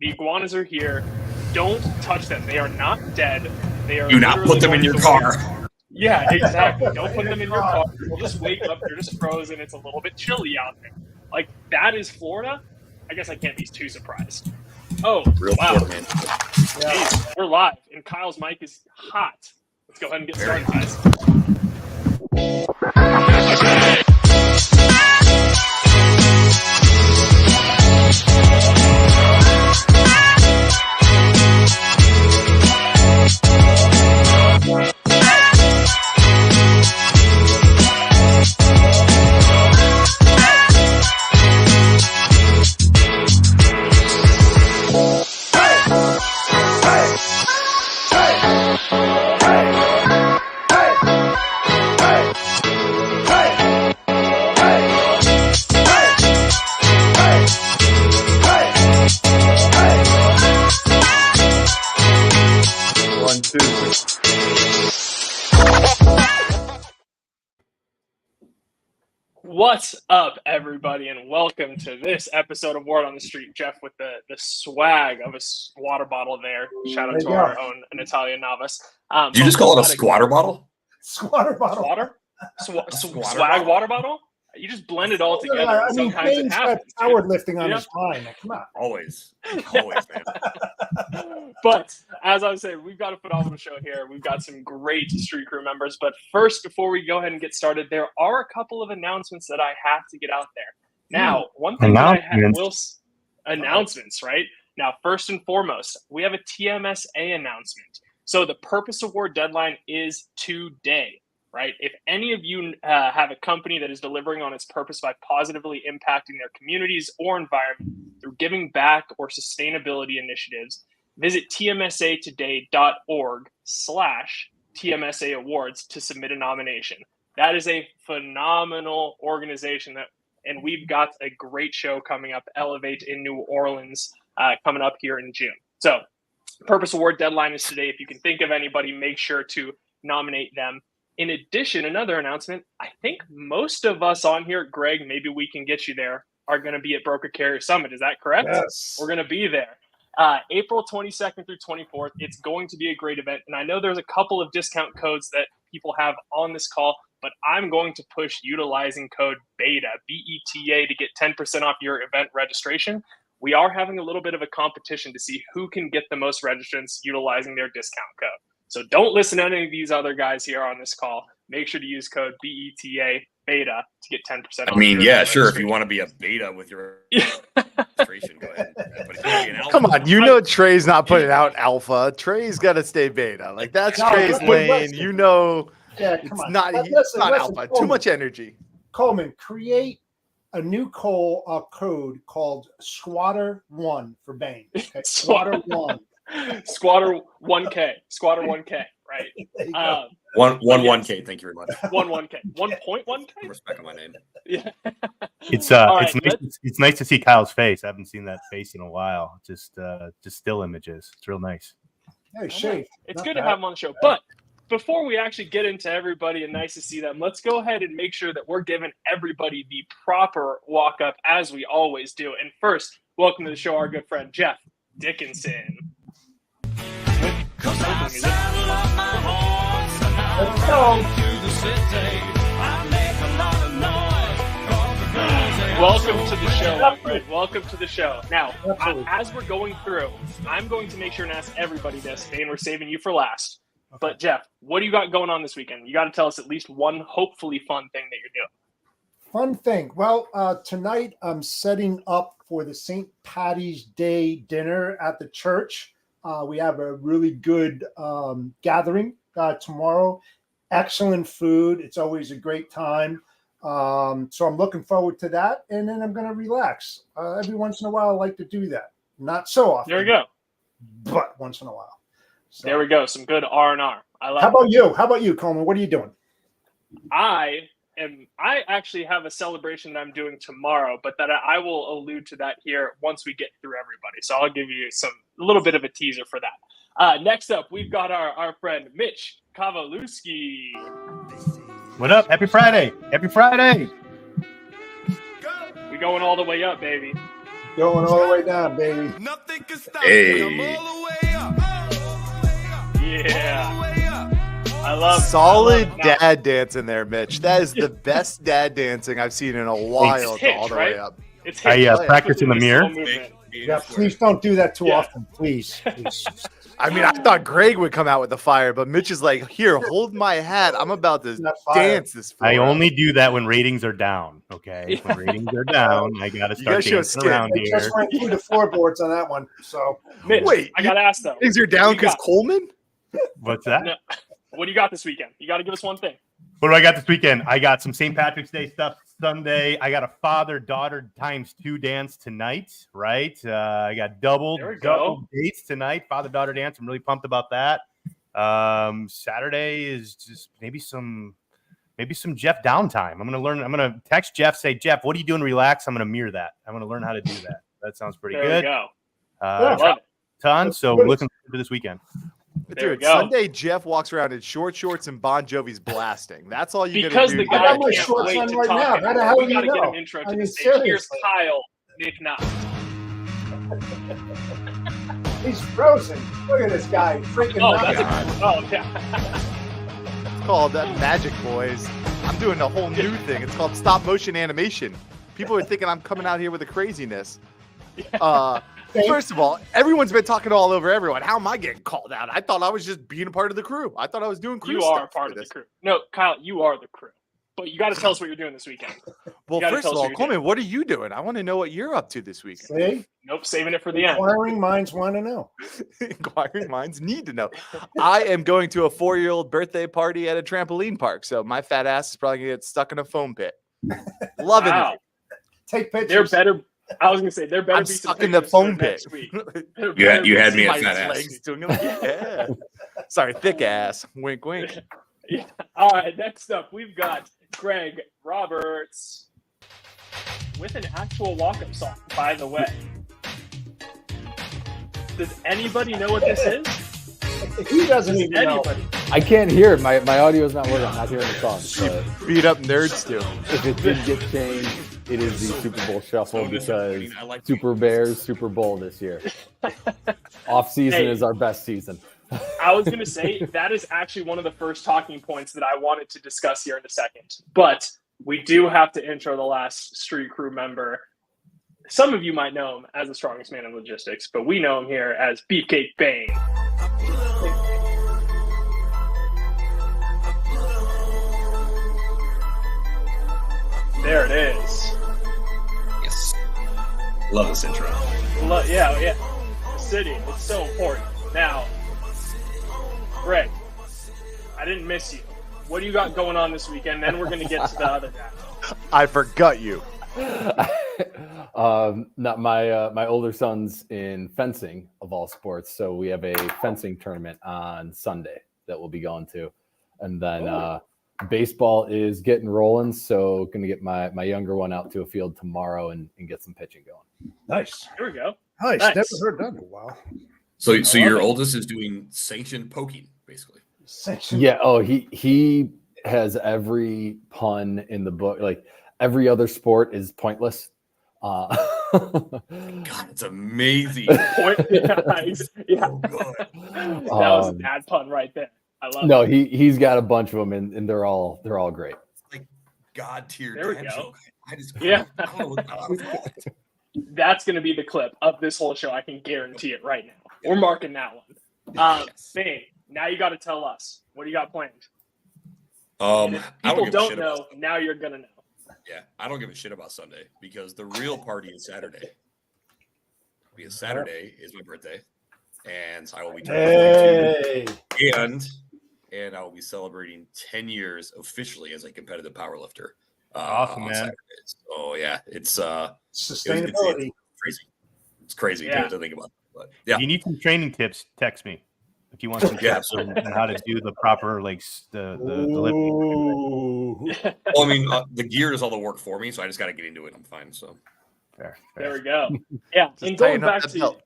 The iguanas are here. Don't touch them. They are not dead. They are. Do not put them in your car. Yeah, exactly. Don't put them in your car. You'll just wake up. You're just frozen. It's a little bit chilly out there. Like, that is Florida. I guess I can't be too surprised. Oh, Real wow. Florida, man. Jeez, we're live, and Kyle's mic is hot. Let's go ahead and get started, guys. What's up, everybody, and welcome to this episode of Word on the Street. Jeff with the swag of a water bottle there. Shout out to our own Natalia Navas. Did you just call it a squatter bottle? Squatter bottle. Swatter? Swag water bottle? You just blend it all together. I mean, sometimes it happens. Power lifting on his mind. Come on. Always, man. But as I was saying, we've got a phenomenal show here. We've got some great Street Crew members. But first, before we go ahead and get started, there are a couple of announcements that I have to get out there. Now, one thing that I have announcements, right? Now, first and foremost, we have a TMSA announcement. So the Purpose Award deadline is today. Right? If any of you have a company that is delivering on its purpose by positively impacting their communities or environment through giving back or sustainability initiatives, visit tmsa.org/TMSA Awards to submit a nomination. That is a phenomenal organization, and we've got a great show coming up, Elevate in New Orleans, coming up here in June. So Purpose Award deadline is today. If you can think of anybody, make sure to nominate them. In addition, another announcement, I think most of us on here, Greg, maybe we can get you there, are going to be at Broker Carrier Summit. Is that correct? Yes. We're going to be there. April 22nd through 24th. It's going to be a great event. And I know there's a couple of discount codes that people have on this call, but I'm going to push utilizing code BETA, B-E-T-A, to get 10% off your event registration. We are having a little bit of a competition to see who can get the most registrants utilizing their discount code. So don't listen to any of these other guys here on this call. Make sure to use code BETA BETA to get 10% off. I mean, yeah, sure. If you want to be a beta with your registration, go ahead. But if you want to be an alpha, come on, you know Trey's not putting out alpha. Trey's got to stay beta. Like, that's Trey's lane. You know, it's not alpha. Coleman, too much energy. Coleman, create a new code called Squatter1 for Bane. Okay? Squatter1. Squatter 1K, right? One 1K. Thank you very much. 1K, 1.1K. Respect on my name. Yeah. It's nice to see Kyle's face. I haven't seen that face in a while. Just still images. It's real nice. Hey, Shay. It's good to have him on the show. But before we actually get into everybody and nice to see them, let's go ahead and make sure that we're giving everybody the proper walk up as we always do. And first, welcome to the show, our good friend Jeff Dickinson. Let's go. Welcome to the show, my friend. Welcome to the show. Now, as we're going through, I'm going to make sure and ask everybody this, and we're saving you for last. Okay. But, Jeff, what do you got going on this weekend? You got to tell us at least one hopefully fun thing that you're doing. Fun thing. Well, tonight I'm setting up for the St. Patty's Day dinner at the church. We have a really good gathering tomorrow. Excellent food. It's always a great time. So I'm looking forward to that. And then I'm going to relax. Every once in a while, I like to do that. Not so often. There we go. But once in a while. So. There we go. Some good R&R. I love How about you? How about you, Coleman? What are you doing? I actually have a celebration that I'm doing tomorrow, but that I will allude to that here once we get through everybody. So I'll give you a little bit of a teaser for that. Next up, we've got our friend Mitch Kowalewski. What up? Happy Friday. Happy Friday. We going all the way up, baby. Going all the way down, baby. Nothing can stop Hey. me. I'm all the way up. Yeah. I love Solid I love dad dance in there, Mitch. That is the best dad dancing I've seen in a while. Hitch, All the right? way up. It's I Hitch. practice in the This mirror. little movement. Yeah, please don't do that too Yeah. often, please. I mean, I thought Greg would come out with the fire, but Mitch is like, "Here, hold my hat. I'm about to Not fire. dance this floor." I only do that when ratings are down. Okay, when ratings are down, I gotta You start gotta show dancing skin. around They here. just went through the floorboards on that one. So Mitch, Wait, I got to ask though. Things are down What do you because got? Coleman. What's that? No. What do you got this weekend? You got to give us one thing. What do I got this weekend? I got some St. Patrick's Day stuff Sunday. I got a father-daughter ×2 dance tonight, right? I got double There we go. dates tonight, father-daughter dance. I'm really pumped about that. Saturday is just maybe some Jeff downtime. I'm gonna text Jeff, say, Jeff, what are you doing? Relax. I'm gonna mirror that. I'm gonna learn how to do that. That sounds pretty There good. we go. Yeah. Love it. Ton. So Good. looking forward to this weekend. There we Dude, go. Sunday Jeff walks around in short shorts and Bon Jovi's blasting. That's all you Because gotta the do. I guy got my can't shorts wait on to right talk now. anymore. How the hell We do got you to get know? him intro to I the mean, stage. Here's seriously. Kyle McNutt. he's frozen. Look at this guy. Freaking Oh, nuts. that's oh yeah. It's called Magic Boys. I'm doing a whole new thing. It's called stop motion animation. People are thinking I'm coming out here with the craziness. First of all, everyone's been talking all over everyone. How am I getting called out? I thought I was just being a part of the crew. I thought I was doing crew You stuff are a part for of the this. crew. No, Kyle, you are the crew. But you got to tell us what you're doing this weekend. Well, gotta first tell of us all, what you're Coleman, what are you doing? I want to know what you're up to this weekend. See? Nope, saving it for the end. Inquiring minds want to know. Inquiring minds need to know. I am going to a 4-year-old birthday party at a trampoline park, so my fat ass is probably gonna get stuck in a foam pit. Loving Wow. it. Take There pictures. better. I was gonna say there better I'm be some stuck in the pictures for foam pit. next week. There You better you be had some- me My at fat ass. legs doing it. Yeah. Sorry, thick ass. Wink, wink. Yeah. All right. Next up, we've got Greg Roberts with an actual walk-up song. By the way, does anybody know what this is? He doesn't Does even know. anybody? I can't hear it. My audio is not working. I'm not hearing the song. But Beat up nerds too. if it did get changed, it is the Super Bowl shuffle because Super Bears Super Bowl this year. Off season Hey. is our best season. I was going to say that is actually one of the first talking points that I wanted to discuss here in a second. But we do have to intro the last street crew member. Some of you might know him as the strongest man in logistics, but we know him here as Beefcake Bane. There it is. Yes. Love this intro. Yeah. The city. It's so important. Now, Greg, I didn't miss you. What do you got going on this weekend? Then we're going to get to the other guy. I forgot you. Not my older son's in fencing of all sports, so we have a fencing tournament on Sunday that we'll be going to, and then baseball is getting rolling. So going to get my younger one out to a field tomorrow and get some pitching going. Nice. Here we go. Nice. Nice. Never heard that in a while. So your it. oldest is doing sanctioned poking, basically. Section. Yeah. Oh, he has every pun in the book. Like every other sport is pointless. God, it's amazing. Point. Yeah. So good. That was a Um, bad pun right there. I love No, it. he's got a bunch of them, and they're all great. Like God tier There we dad go. joke. I just Yeah. I don't know what that That's going to be the clip of this whole show. I can guarantee it right now. We're marking that one. Yes. Bane, now you got to tell us. What do you got planned? And if I people give a don't shit know, about- now you're going to know. Yeah, I don't give a shit about Sunday because the real party is Saturday. Because Saturday is my birthday, and I will be turning 42, Hey. and I will be celebrating 10 years officially as a competitive powerlifter. Awesome, on man. Saturdays. So yeah, it's Sustainability. crazy. It's crazy Yeah. to think about. But yeah, If you need some training tips, text me. If you want some Yeah, tips on how to do the proper the lifting. Ooh. well, I mean, the gear does all the work for me, so I just got to get into it. I'm fine. So Fair. There we go. Yeah, Just and going tighten up back that belt.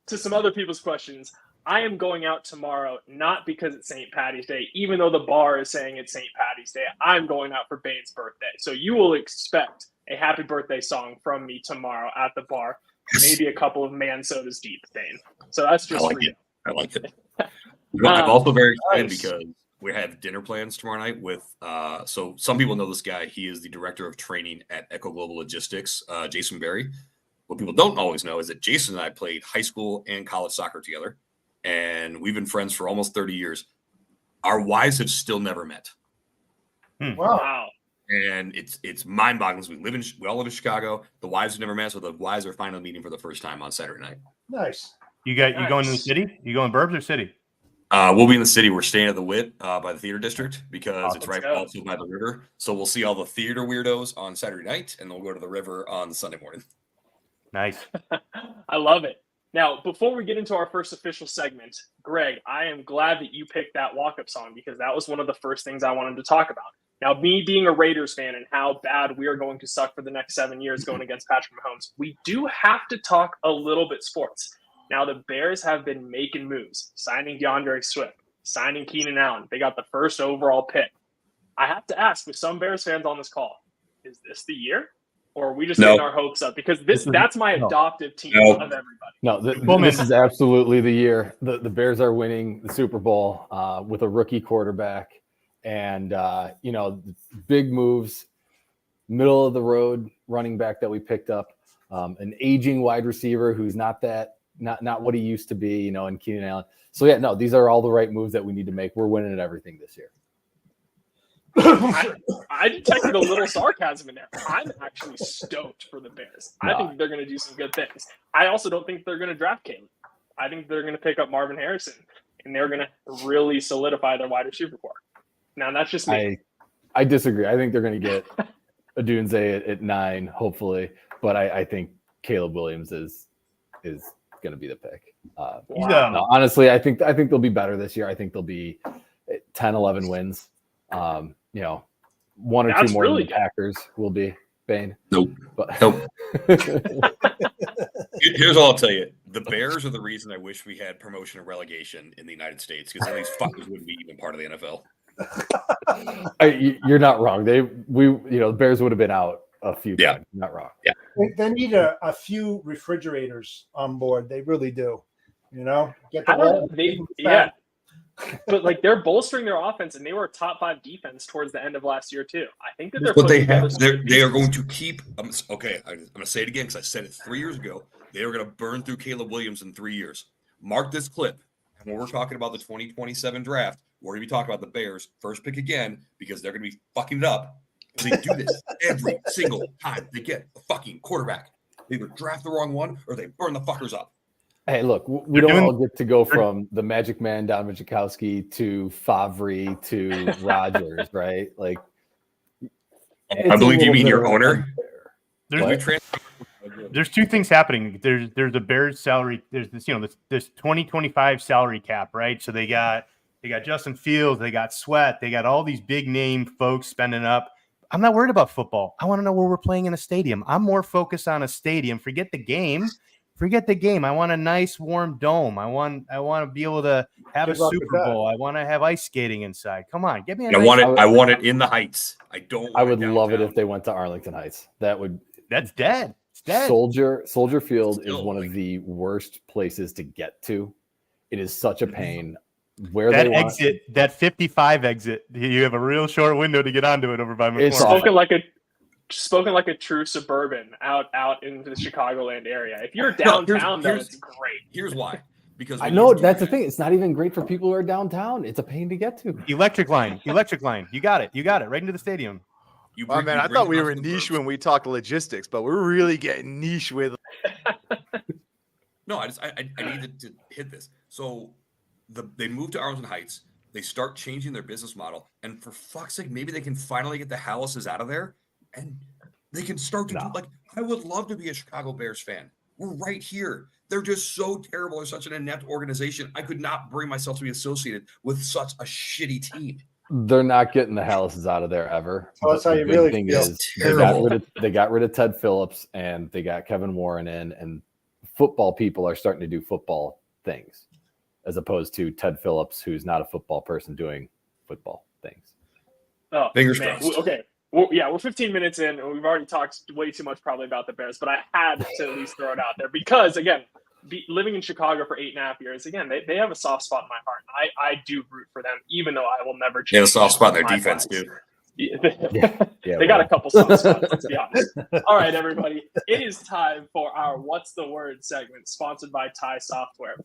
to some other people's questions, I am going out tomorrow not because it's St. Patty's Day, even though the bar is saying it's St. Patty's Day. I'm going out for Bane's birthday. So you will expect a happy birthday song from me tomorrow at the bar. maybe a couple of man sodas deep, Thane. So that's just for you. I like it. I'm also very excited nice. because we have dinner plans tomorrow night with so some people know this guy. He is the director of training at Echo Global Logistics, Jason Berry. What people don't always know is that Jason and I played high school and college soccer together, and we've been friends for almost 30 years. Our wives have still never met. Wow. And it's mind-boggling. We all live in Chicago. The wives have never met, so the wives are finally meeting for the first time on Saturday night. Nice. You going to the city? You going burbs or city? We'll be in the city. We're staying at the Wit by the theater district because it's right go. also by the river. So we'll see all the theater weirdos on Saturday night, and then we'll go to the river on Sunday morning. Nice. I love it. Now, before we get into our first official segment, Greg, I am glad that you picked that walk-up song because that was one of the first things I wanted to talk about. Now, me being a Raiders fan and how bad we are going to suck for the next 7 years going against Patrick Mahomes, we do have to talk a little bit sports. Now, the Bears have been making moves, signing DeAndre Swift, signing Keenan Allen. They got the first overall pick. I have to ask, with some Bears fans on this call, is this the year? Or are we just getting our hopes up? Because that's my adoptive team of everybody. No, this is absolutely the year. The Bears are winning the Super Bowl with a rookie quarterback. And, big moves, middle of the road running back that we picked up, an aging wide receiver who's not what he used to be, and Keenan Allen. So, these are all the right moves that we need to make. We're winning at everything this year. I detected a little sarcasm in there. I'm actually stoked for the Bears. I think they're going to do some good things. I also don't think they're going to draft Caleb. I think they're going to pick up Marvin Harrison, and they're going to really solidify their wide receiver core. Now, that's just me. I disagree. I think they're going to get Odunze at 9, hopefully. But I think Caleb Williams is going to be the pick. No, honestly, I think they'll be better this year. I think they'll be 10, 11 wins. 1 or 2 more than the Packers will be, Bane. Nope. Here's all I'll tell you. The Bears are the reason I wish we had promotion and relegation in the United States because then these fuckers wouldn't be even part of the NFL. You're not wrong. The Bears would have been out a few times. You're not wrong. Yeah. They need a few refrigerators on board. They really do. Get the But they're bolstering their offense, and they were a top 5 defense towards the end of last year too. I think that they are going to keep. Okay, I'm going to say it again because I said it 3 years ago. They are going to burn through Caleb Williams in 3 years. Mark this clip. And when we're talking about the 2027 draft, we're going to be talking about the Bears first pick again because they're going to be fucking it up. And they do this every single time they get a fucking quarterback. They either draft the wrong one or they burn the fuckers up. Hey, look, we don't all get to go from the Magic Man, Don Majkowski, to Favre to Rodgers, right? Like, I believe you mean your owner. There's 2 things happening. There's a Bears salary. There's this 2025 salary cap, right? So they got Justin Fields, they got Sweat, they got all these big name folks spending up. I'm not worried about football. I want to know where we're playing in a stadium. I'm more focused on a stadium. Forget the game. I want a nice warm dome. I want to be able to have a Super Bowl. I want to have ice skating inside. Come on, get me. I want it in the Heights. I would love it if they went to Arlington Heights. That's dead. It's dead. Soldier Field is one of the worst places to get to. It is such a pain. Where that exit, that 55 exit, you have a real short window to get onto it over by McCormick. Spoken like a true suburban out in the Chicagoland area. If you're downtown, it's great. Here's why. Because I know that's the thing. It's not even great for people who are downtown. It's a pain to get to. Electric line. You got it. Right into the stadium. I thought we were niche when we talked logistics, but we're really getting niche with. No, I needed to hit this. So they moved to Arlington Heights. They start changing their business model, and for fuck's sake, maybe they can finally get the Hallises out of there. And they can start to do I would love to be a Chicago Bears fan. We're right here. They're just so terrible. They're such an inept organization. I could not bring myself to be associated with such a shitty team. They're not getting the Hallises out of there ever. Oh, that's how you really feel. They got rid of Ted Phillips and they got Kevin Warren in, and football people are starting to do football things as opposed to Ted Phillips, who's not a football person doing football things. Oh, fingers crossed. Okay. Well, yeah, we're 15 minutes in, and we've already talked way too much probably about the Bears, but I had to at least throw it out there because, again, living in Chicago for 8.5 years, again, they have a soft spot in my heart. I do root for them, even though I will never change. They have a soft spot in their my defense, flags. too. They got a couple soft spots, let's be honest. All right, everybody. It is time for our What's the Word segment, sponsored by Thai Software.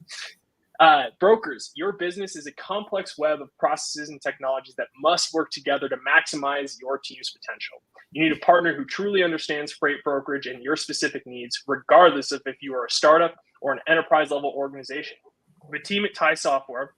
Brokers, your business is a complex web of processes and technologies that must work together to maximize your team's potential. You need a partner who truly understands freight brokerage and your specific needs, regardless of if you are a startup or an enterprise-level organization. The team at Thai Software,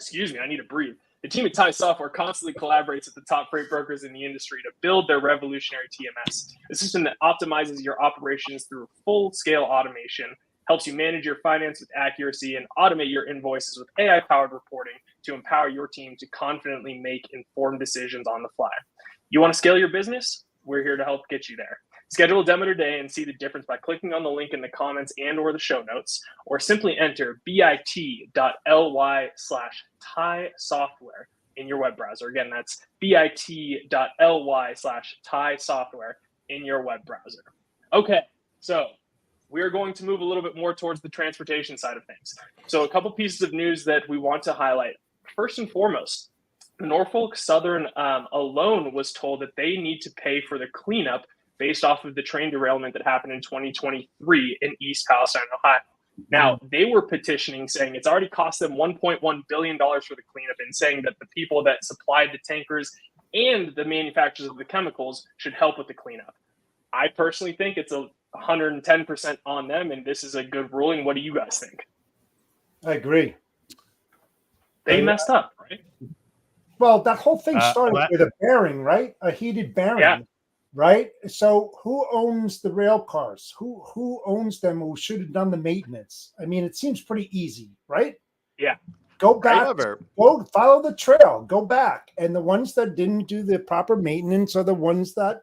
I need to breathe. The team at Thai Software constantly collaborates with the top freight brokers in the industry to build their revolutionary TMS, a system that optimizes your operations through full-scale automation, helps you manage your finance with accuracy, and automate your invoices with AI-powered reporting to empower your team to confidently make informed decisions on the fly. You want to scale your business? We're here to help get you there. Schedule a demo today and see the difference by clicking on the link in the comments and or the show notes, or simply enter bit.ly/Thai Software in your web browser. Again, that's bit.ly/Thai Software in your web browser. Okay, so we're going to move a little bit more towards the transportation side of things. So a couple pieces of news that we want to highlight. First and foremost, Norfolk Southern alone was told that they need to pay for the cleanup based off of the train derailment that happened in 2023 in East Palestine, Ohio. Now, they were petitioning, saying it's already cost them $1.1 billion for the cleanup, and saying that the people that supplied the tankers and the manufacturers of the chemicals should help with the cleanup. I personally think it's 110% on them, and this is a good ruling. What do you guys think? I agree. They messed up, right? Well, that whole thing started with a bearing, right? A heated bearing, right? So who owns the rail cars? Who owns them? Who should have done the maintenance? I mean, it seems pretty easy, right? Yeah. Go back, go follow the trail, go back. And the ones that didn't do the proper maintenance are the ones that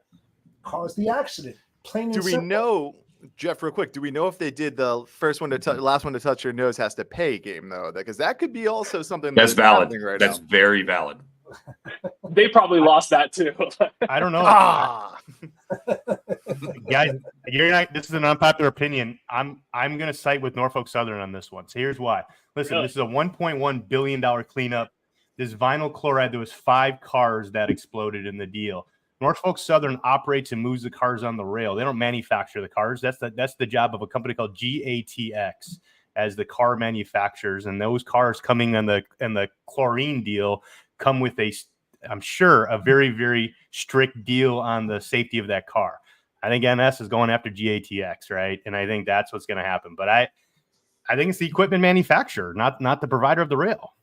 caused the accident. Do we know, Jeff, real quick, do we know if they did the first one to touch, last one to touch your nose has to pay game, though? Because that could be also something that's valid. Right that's now. Very valid. They probably lost that too. I don't know. Guys, this is an unpopular opinion. I'm going to side with Norfolk Southern on this one. So here's why. Listen, This is a $1.1 billion cleanup. This vinyl chloride, there was 5 cars that exploded in the deal. Norfolk Southern operates and moves the cars on the rail. They don't manufacture the cars. That's the job of a company called GATX as the car manufacturers. And those cars coming in the chlorine deal come with I'm sure, a very, very strict deal on the safety of that car. I think NS is going after GATX, right? And I think that's what's going to happen. But I think it's the equipment manufacturer, not the provider of the rail.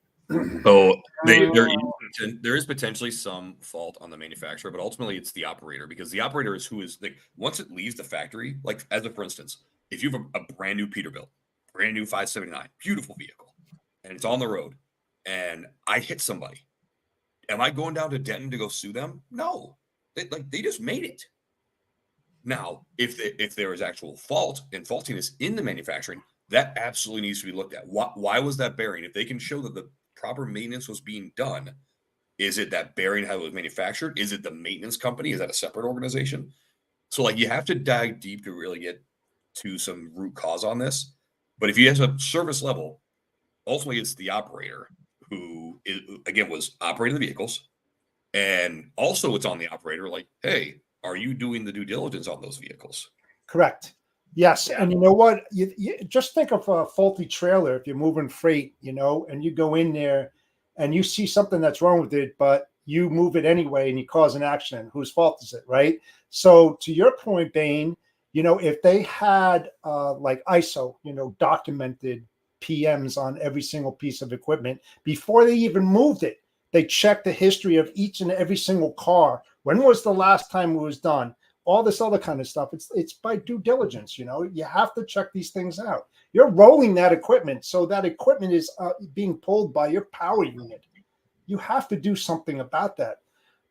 So there is potentially some fault on the manufacturer, but ultimately it's the operator, because the operator is who is like, once it leaves the factory, like for instance, if you have a brand new Peterbilt, brand new 579, beautiful vehicle, and it's on the road, and I hit somebody, am I going down to Denton to go sue them? No, they just made it. Now, if there is actual fault and faultiness in the manufacturing, that absolutely needs to be looked at. Why was that bearing? If they can show that the proper maintenance was being done, is it that bearing how it was manufactured? Is it the maintenance company? Is that a separate organization? So you have to dive deep to really get to some root cause on this. But if you have a service level, ultimately it's the operator who was operating the vehicles. And also it's on the operator, hey, are you doing the due diligence on those vehicles? Correct. Yes. Yeah. And you know what? You just think of a faulty trailer. If you're moving freight, and you go in there and you see something that's wrong with it, but you move it anyway and you cause an accident. Whose fault is it, right? So to your point, Bain, if they had ISO, documented PMs on every single piece of equipment before they even moved it, they checked the history of each and every single car. When was the last time it was done? All this other kind of stuff. It's by due diligence. You have to check these things out. You're rolling that equipment, so that equipment is being pulled by your power unit. You have to do something about that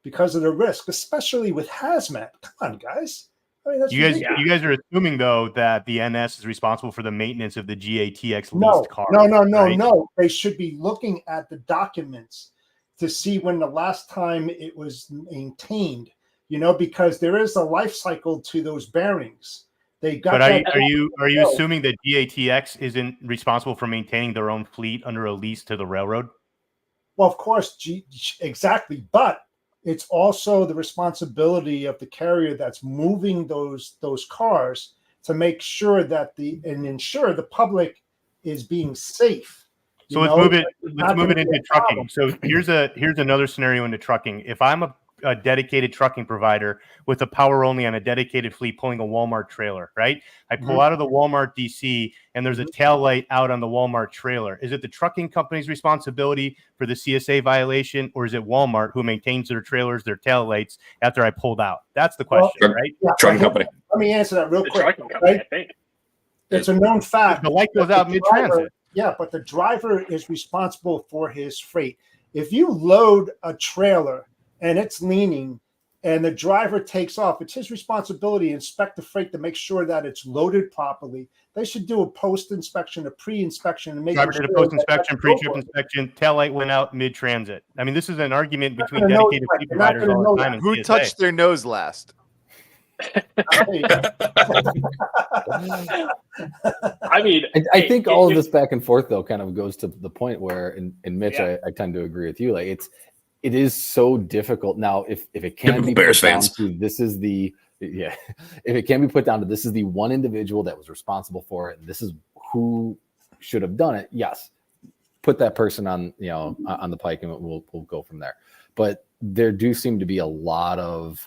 because of the risk, especially with hazmat. Come on, guys. I mean, you guys are assuming though that the NS is responsible for the maintenance of the GATX leased car. No. They should be looking at the documents to see when the last time it was maintained. because there is a life cycle to those bearings. They got. But are you assuming that GATX isn't responsible for maintaining their own fleet under a lease to the railroad? Well, of course, exactly. But it's also the responsibility of the carrier that's moving those cars to make sure that ensure the public is being safe. So let's move it into trucking. So here's another scenario into trucking. If I'm a dedicated trucking provider with a power only on a dedicated fleet pulling a Walmart trailer, right? I pull out of the Walmart DC and there's a tail light out on the Walmart trailer. Is it the trucking company's responsibility for the CSA violation, or is it Walmart who maintains their trailers, their tail lights after I pulled out? That's the question, right? Yeah, Trucking company. Let me answer that real quick. Trucking company, Right? I think. It's a known fact. The light goes out mid-transit. Yeah, but the driver is responsible for his freight. If you load a trailer and it's leaning and the driver takes off, it's his responsibility to inspect the freight to make sure that it's loaded properly. They should do a post-inspection, a pre-inspection, and make driver did a post-inspection, pre-trip inspection, tail light went out mid-transit. I mean, this is an argument between dedicated fleet providers all the time. And Who CSA. touched their nose last? I mean, I think all of this back and forth though kind of goes to the point where, and Mitch, I tend to agree with you. Like it is so difficult now. If it can be Bears put down fans. to this is the if it can be put down to this is the one individual that was responsible for it, and this is who should have done it. Yes, put that person on on the pike, and we'll go from there. But there do seem to be a lot of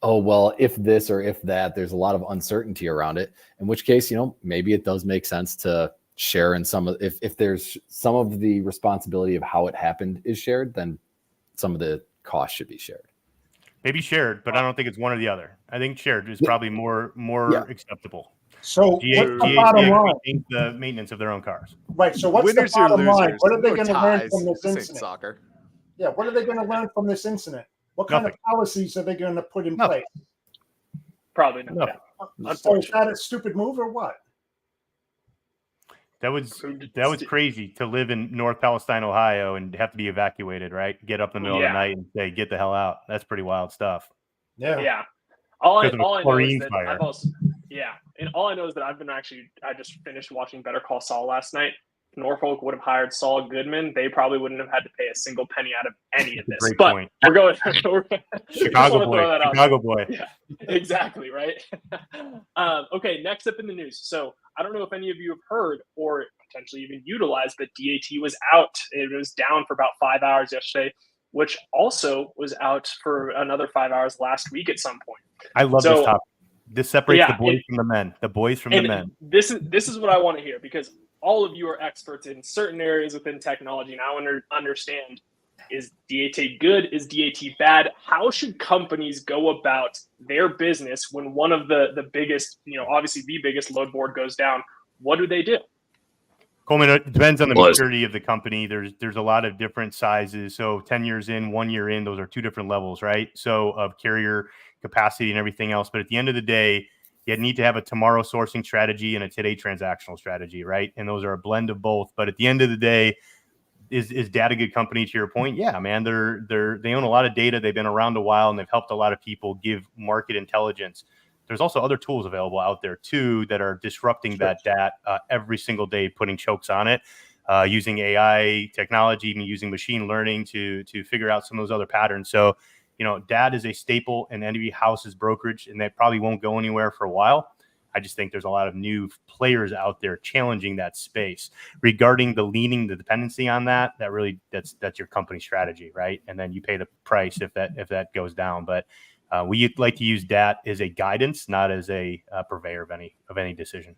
if this or if that, there's a lot of uncertainty around it, in which case, maybe it does make sense to share in some of, if there's some of the responsibility of how it happened is shared, then some of the cost should be shared. Maybe shared, but I don't think it's one or the other. I think shared is probably more acceptable. So what's the bottom line? The maintenance of their own cars. Right. So what's Winners the bottom or line? losers? What are they No going to learn ties. from this This ain't incident? soccer. Yeah. What are they going to learn from this incident? What kind of policies are they going to put in place? Probably not. No. So is that a stupid move or what? That was crazy to live in North Palestine, Ohio, and have to be evacuated. Right, get up in the middle of the night and say, "Get the hell out." That's pretty wild stuff. Yeah. All I know is that fire. and all I know is that I just finished watching Better Call Saul last night. Norfolk would have hired Saul Goodman. They probably wouldn't have had to pay a single penny out of any of this. Great but point. we're going Chicago boy. Yeah, exactly, right? Okay, next up in the news. So I don't know if any of you have heard or potentially even utilized that DAT was out. It was down for about 5 hours yesterday, which also was out for another 5 hours last week at some point. I love this topic. This separates the boys from the men. The boys from the men. This is what I want to hear, because all of you are experts in certain areas within technology, and I want to understand, is DAT good? Is DAT bad? How should companies go about their business when one of the biggest, obviously the biggest load board goes down? What do they do? Coleman, it depends on the maturity of the company. There's a lot of different sizes. So 10 years in, 1 year in, those are two different levels, right? So of carrier capacity and everything else. But at the end of the day, you need to have a tomorrow sourcing strategy and a today transactional strategy, right? And those are a blend of both. But at the end of the day, is DAT a good company? To your point, yeah, man, they own a lot of data. They've been around a while and they've helped a lot of people give market intelligence. There's also other tools available out there too that are disrupting that DAT every single day, putting chokes on it, using AI technology, even using machine learning to figure out some of those other patterns. So, DAT is a staple in any house's brokerage, and that probably won't go anywhere for a while. I just think there's a lot of new players out there challenging that space. Regarding the dependency on that really that's your company strategy, right? And then you pay the price if that goes down. But we like to use DAT as a guidance, not as a purveyor of any decision.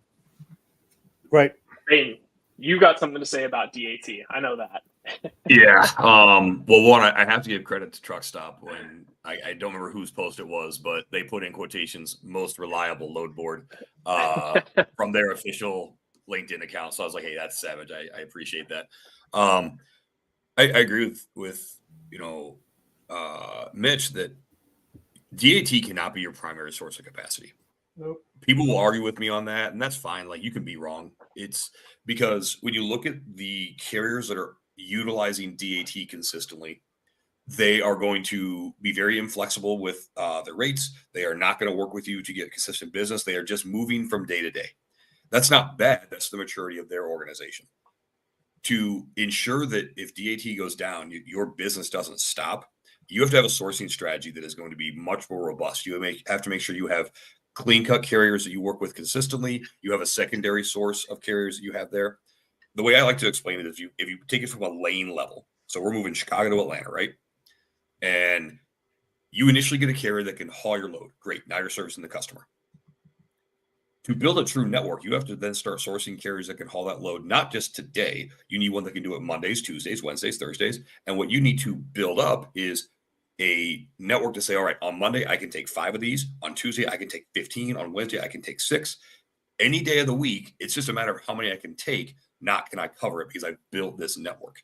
Right. Hey, you got something to say about DAT. I know that. Yeah. Well, one, I have to give credit to Truck Stop when I don't remember whose post it was, but they put in quotations most reliable load board from their official LinkedIn account. So I was like, hey, that's savage. I appreciate that. I agree with Mitch that DAT cannot be your primary source of capacity. Nope. People will argue with me on that, and that's fine. Like, you can be wrong. It's because when you look at the carriers that are utilizing DAT consistently, They are going to be very inflexible with their rates. They are not going to work with you to get consistent business. They are just moving from day to day. That's not bad. That's the maturity of their organization. To ensure that if DAT goes down, your business doesn't stop, you have to have a sourcing strategy that is going to be much more robust. You have to make sure you have clean-cut carriers that you work with consistently. You have a secondary source of carriers that you have there. The way I like to explain it is if you take it from a lane level, so we're moving Chicago to Atlanta, right? And you initially get a carrier that can haul your load. Great. Now you're servicing the customer. To build a true network, you have to then start sourcing carriers that can haul that load, not just today. You need one that can do it Mondays, Tuesdays, Wednesdays, Thursdays. And what you need to build up is a network to say, all right, on Monday, I can take 5 of these. On Tuesday, I can take 15. On Wednesday, I can take 6. Any day of the week, it's just a matter of how many I can take, not can I cover it because I've built this network.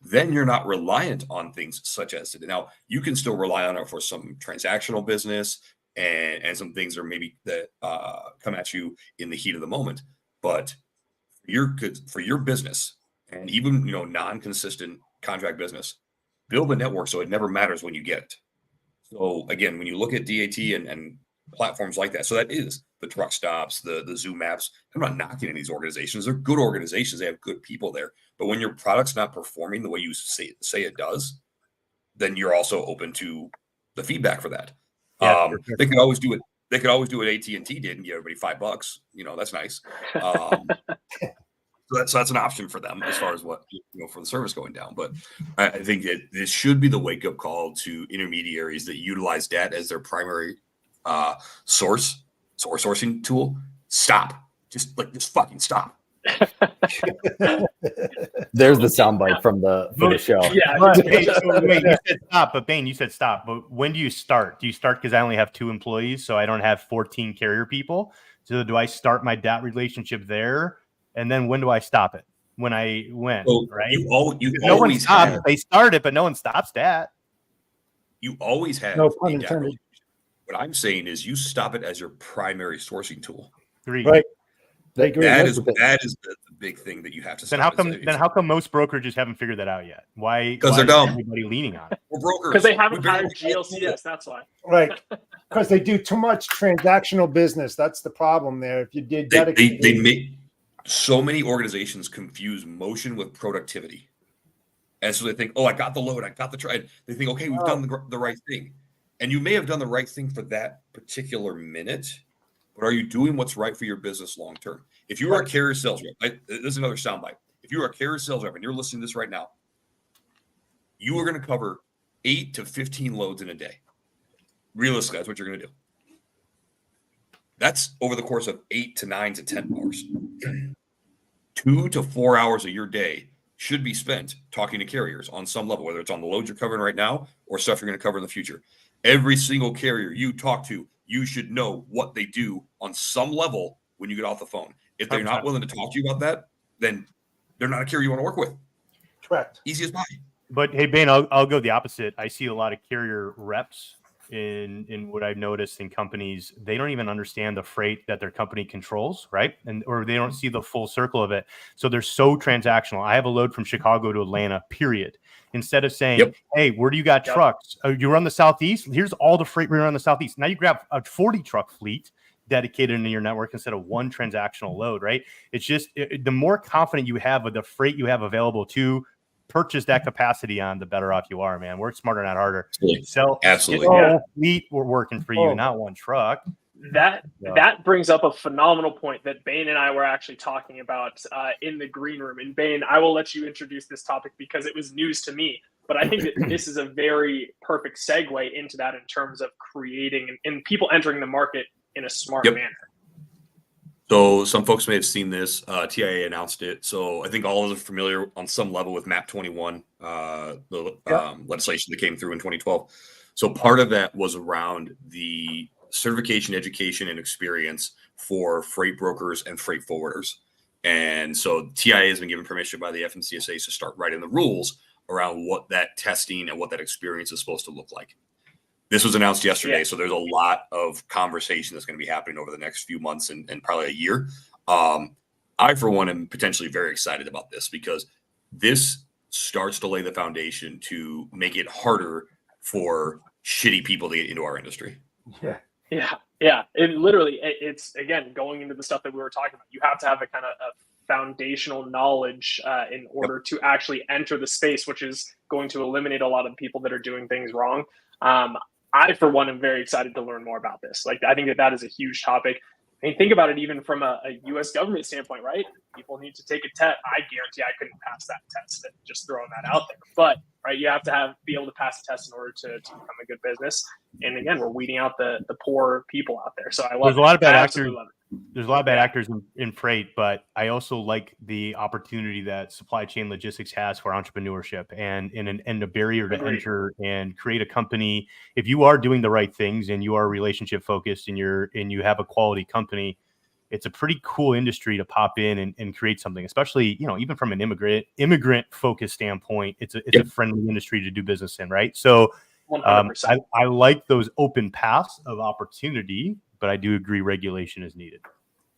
Then you're not reliant on things such as today. Now, you can still rely on it for some transactional business and some things that are maybe that come at you in the heat of the moment. But for your business and even non-consistent contract business, build a network so it never matters when you get it. So again, when you look at DAT and platforms like that, so that is the truck stops, the Zoom apps. I'm not knocking any of these organizations. They're good organizations. They have good people there. But when your product's not performing the way you say it does, then you're also open to the feedback for that. Yeah, they could always do it. They could always do what AT&T did and give everybody $5. That's nice. So that's an option for them as far as what for the service going down. But I think that this should be the wake up call to intermediaries that utilize that as their primary sourcing tool. Stop. Just fucking stop. There's the soundbite for the show. Yeah. Hey, so wait, you said stop, but Bane, you said stop. But when do you start? Do you start because I only have 2 employees, so I don't have 14 carrier people? So do I start my DAT relationship there? And then when do I stop it? When, So right? No one stops. They start it, but no one stops DAT. You always have No pun a DAT intended. relationship. What I'm saying is you stop it as your primary sourcing tool. Right. That is the big thing that you have to. Then how come most brokerages haven't figured that out yet? Why? Because they're dumb. Everybody leaning on it. We're brokers. Because they haven't hired GLCS. That's why. Right. Because they do too much transactional business. That's the problem there. If you did they make so many organizations confuse motion with productivity. And so they think, oh, I got the load, I got the trade. They think, okay, we've done the right thing. And you may have done the right thing for that particular minute, but are you doing what's right for your business long term? If you are a carrier sales rep, this is another soundbite. If you are a carrier sales rep and you're listening to this right now, you are going to cover 8 to 15 loads in a day. Realistically, that's what you're going to do. That's over the course of 8 to 9 to 10 hours. 2 to 4 hours of your day should be spent talking to carriers on some level, whether it's on the loads you're covering right now or stuff you're going to cover in the future. Every single carrier you talk to, you should know what they do on some level when you get off the phone. If they're not willing to talk to you about that, then they're not a carrier you want to work with. Correct. Easy as pie. But hey, Bane, I'll go the opposite. I see a lot of carrier reps in what I've noticed in companies. They don't even understand the freight that their company controls, right? Or they don't see the full circle of it. So they're so transactional. I have a load from Chicago to Atlanta, period. Instead of saying, hey, where do you got trucks? You run the Southeast? Here's all the freight we run the Southeast. Now you grab a 40 truck fleet dedicated into your network instead of one transactional load, right? It's just the more confident you have with the freight you have available to purchase that capacity on, the better off you are, man. Work smarter, not harder. Absolutely. Fleet we're working for you, not one truck. That brings up a phenomenal point that Bane and I were actually talking about in the green room. And Bane, I will let you introduce this topic because it was news to me. But I think that this is a very perfect segue into that in terms of creating and people entering the market in a smart manner. So some folks may have seen this. TIA announced it. So I think all of us are familiar on some level with MAP 21, the legislation that came through in 2012. So part of that was around the certification, education, and experience for freight brokers and freight forwarders. And so TIA has been given permission by the FMCSA to start writing the rules around what that testing and what that experience is supposed to look like. This was announced yesterday, so there's a lot of conversation that's going to be happening over the next few months and probably a year. I, for one, am potentially very excited about this because this starts to lay the foundation to make it harder for shitty people to get into our industry. Yeah. It's again going into the stuff that we were talking about. You have to have a kind of a foundational knowledge in order to actually enter the space, which is going to eliminate a lot of people that are doing things wrong. I, for one, am very excited to learn more about this. Like, I think that is a huge topic. I mean, think about it even from a U.S. government standpoint, right? People need to take a test. I guarantee I couldn't pass that test, just throwing that out there. But, right, you have to be able to pass the test in order to become a good business. And again, we're weeding out the poor people out there. So I love There's a lot of bad I actors. absolutely love it. There's a lot of bad actors in freight, but I also like the opportunity that supply chain logistics has for entrepreneurship and a barrier to Agreed. enter and create a company. If you are doing the right things and you are relationship focused and you have a quality company, it's a pretty cool industry to pop in and create something, especially, even from an immigrant focused standpoint, it's a friendly industry to do business in. Right. So 100%. I like those open paths of opportunity, but I do agree regulation is needed.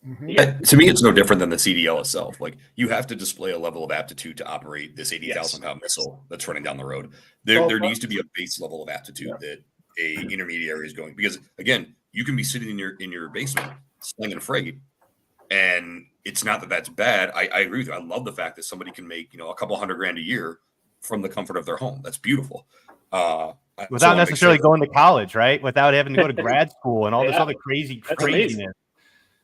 Mm-hmm. To me, it's no different than the CDL itself. Like, you have to display a level of aptitude to operate this 80,000 pound missile that's running down the road. There needs to be a base level of aptitude that a intermediary is going, because again, you can be sitting in your basement slinging freight, and it's not that that's bad. I agree with you. I love the fact that somebody can make a couple $100,000 a year from the comfort of their home. That's beautiful. Without necessarily going to college, right? Without having to go to grad school and all this other craziness. Amazing.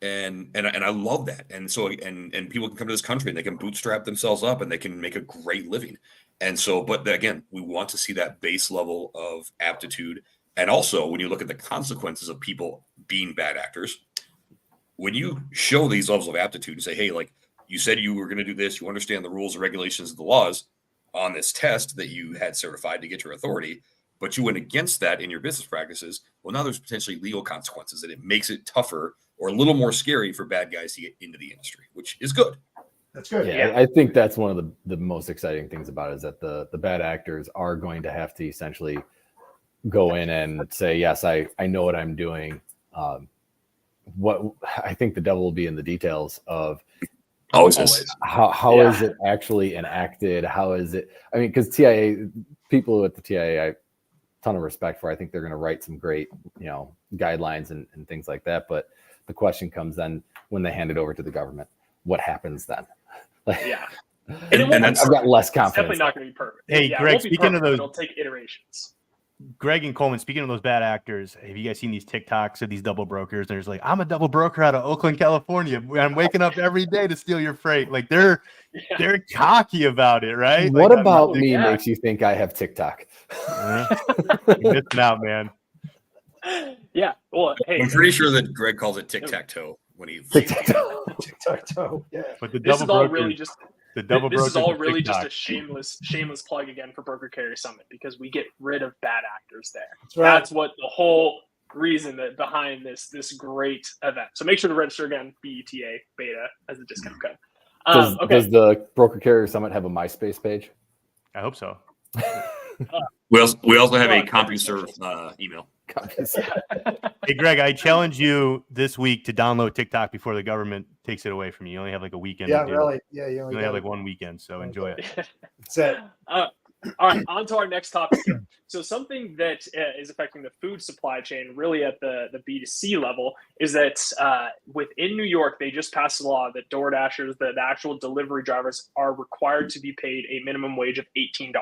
And I love that. And so and people can come to this country and they can bootstrap themselves up and they can make a great living. And so, but again, we want to see that base level of aptitude. And also, when you look at the consequences of people being bad actors, when you show these levels of aptitude and say, hey, like, you said you were going to do this, you understand the rules and regulations of the laws on this test that you had certified to get your authority, but you went against that in your business practices, well, now there's potentially legal consequences, and it makes it tougher or a little more scary for bad guys to get into the industry, which is good. That's good. Yeah, I think that's one of the most exciting things about it, is that the bad actors are going to have to essentially go in and say, yes, I know what I'm doing. What I think the devil will be in the details of Always. How is it actually enacted? How is it? I mean, because TIA, people at the TIA, I ton of respect for. I think they're going to write some great, guidelines and things like that. But the question comes then when they hand it over to the government, what happens then? And I've got less confidence. It's definitely not going to be perfect. Hey, Greg, speaking of those, it'll take iterations. Greg and Coleman, speaking of those bad actors, have you guys seen these TikToks of these double brokers? There's like, I'm a double broker out of Oakland, California. I'm waking up every day to steal your freight. Like, they're cocky about it, right? What like, about me makes you think I have TikTok? You're missing out, man. Yeah. Well, hey, I'm pretty sure that Greg calls it tic-tac-toe when he Tic-tac-toe. Yeah. But the this double is all brokers, really just the double this is brokers all and really just TikTok. a shameless plug again for Broker Carrier Summit, because we get rid of bad actors there. That's right. That's what the whole reason that behind this great event. So make sure to register again, BETA Beta as the discount code. Does the Broker Carrier Summit have a MySpace page? I hope so. We also have a CompuServe email. Hey, Greg, I challenge you this week to download TikTok before the government takes it away from you. You only have like a weekend. Yeah, to do it. really. Yeah, You only have like one weekend, so enjoy it. That's it. All right, on to our next topic here. So something that is affecting the food supply chain really at the B2C level is that within New York, they just passed a law that DoorDashers, the actual delivery drivers, are required to be paid a minimum wage of $18.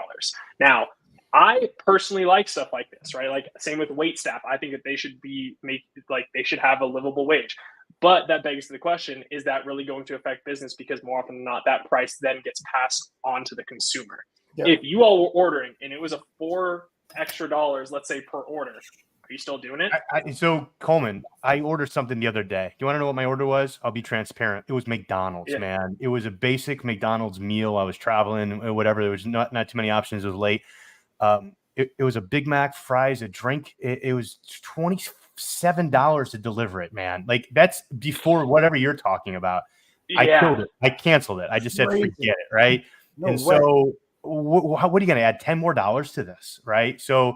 Now, I personally like stuff like this, right? Like, same with wait staff. I think that they should they should have a livable wage. But that begs the question, is that really going to affect business? Because more often than not, that price then gets passed on to the consumer. Yeah. If you all were ordering and it was a $4 extra, let's say, per order, are you still doing it? So, Coleman, I ordered something the other day. Do you want to know what my order was? I'll be transparent. It was McDonald's, man. It was a basic McDonald's meal. I was traveling or whatever. There was not too many options. It was late. It was a Big Mac, fries, a drink. It was $27 to deliver it, man. Like, that's before whatever you're talking about. I killed it. I canceled it. I just said, forget it, right? No and way. so what are you going to add $10 more to this, right? So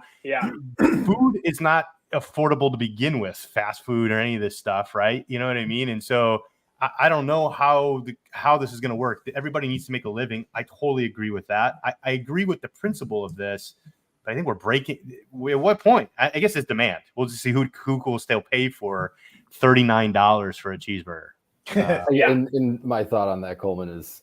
food is not affordable to begin with, fast food or any of this stuff, right? You know what I mean? And so I don't know how this is going to work. Everybody needs to make a living. I totally agree with that. I agree with the principle of this, but I think we're breaking. At what point? I guess it's demand. We'll just see who will still pay for $39 for a cheeseburger. And my thought on that, Coleman, is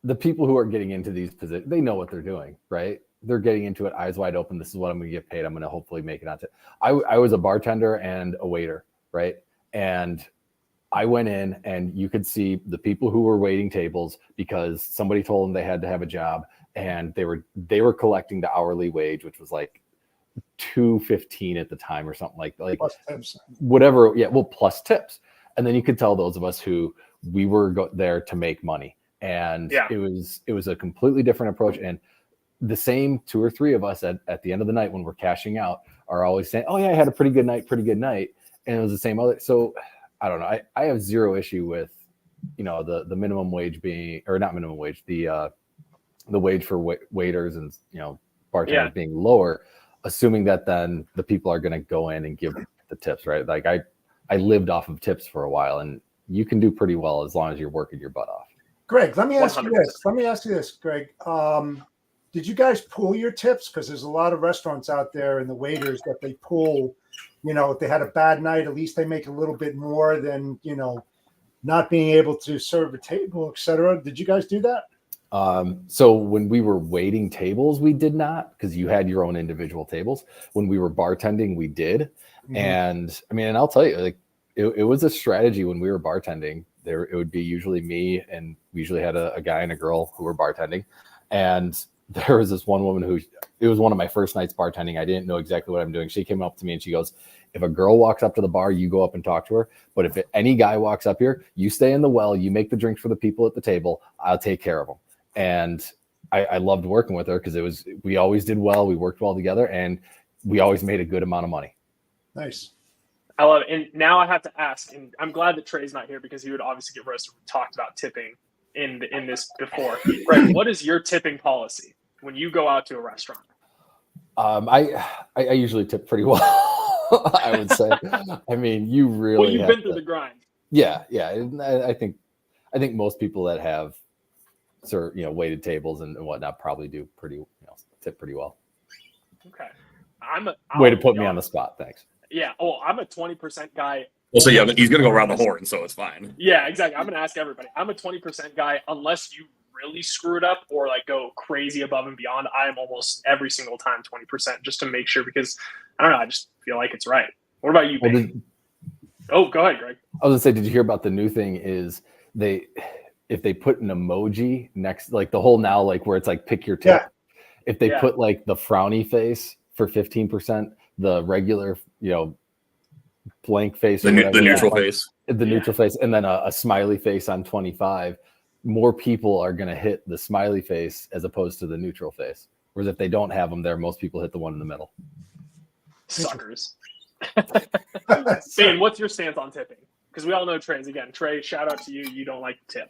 the people who are getting into these positions, they know what they're doing, right? They're getting into it eyes wide open. This is what I'm going to get paid. I'm going to hopefully make it on to. I was a bartender and a waiter, right? And I went in and you could see the people who were waiting tables because somebody told them they had to have a job, and they were collecting the hourly wage, which was like $2.15 at the time or something like Plus tips. whatever. Yeah, well, plus tips. And then you could tell those of us who we were there to make money, and it was a completely different approach. And the same 2 or 3 of us at the end of the night when we're cashing out are always saying, "Oh yeah, I had a pretty good night," and it was the same other. So I don't know. I have zero issue with, the minimum wage being, or not minimum wage, the wage for waiters and bartenders being lower, assuming that then the people are going to go in and give the tips, right? Like I lived off of tips for a while, and you can do pretty well as long as you're working your butt off. Greg, let me ask 100%. you this. Greg. Did you guys pool your tips? Because there's a lot of restaurants out there and the waiters that they pool. If they had a bad night, at least they make a little bit more than, not being able to serve a table, et cetera. Did you guys do that? So when we were waiting tables, we did not, because you had your own individual tables. When we were bartending, we did. Mm-hmm. And I mean, and I'll tell you, like it was a strategy when we were bartending. It would be usually me, and we usually had a guy and a girl who were bartending. And there was this one woman it was one of my first nights bartending. I didn't know exactly what I'm doing. She came up to me and she goes, "If a girl walks up to the bar, you go up and talk to her. But if any guy walks up here, you stay in the well, you make the drinks for the people at the table. I'll take care of them." And I loved working with her because we always did well. We worked well together, and we always made a good amount of money. Nice. I love it. And now I have to ask, and I'm glad that Trey's not here because he would obviously get roasted. We talked about tipping in this before. Greg, what is your tipping policy when you go out to a restaurant? I usually tip pretty well. I would say. I mean, you really. Well, you've been through the grind. Yeah. I think most people that have waited tables and whatnot probably do tip pretty well. Okay. Way to put me on the spot. Thanks. Yeah. Oh, I'm a 20% guy. Well, so yeah, he's gonna go around the horn, so it's fine. Yeah, exactly. I'm gonna ask everybody. I'm a 20% guy unless you really screw it up or like go crazy above and beyond. I am almost every single time 20% just to make sure, because I don't know, I just feel like it's right. What about you, Ben? Go ahead, Greg. I was gonna say, did you hear about the new thing? Is if they put an emoji next, like the whole now, like where it's like pick your tip. Yeah. If they put like the frowny face for 15%, the regular, blank face, the neutral face, neutral face, and then a smiley face on 25, more people are going to hit the smiley face as opposed to the neutral face. Whereas if they don't have them there, most people hit the one in the middle. Suckers. Ben, what's your stance on tipping? Because we all know Trey's. Again, Trey, shout out to you. You don't like to tip.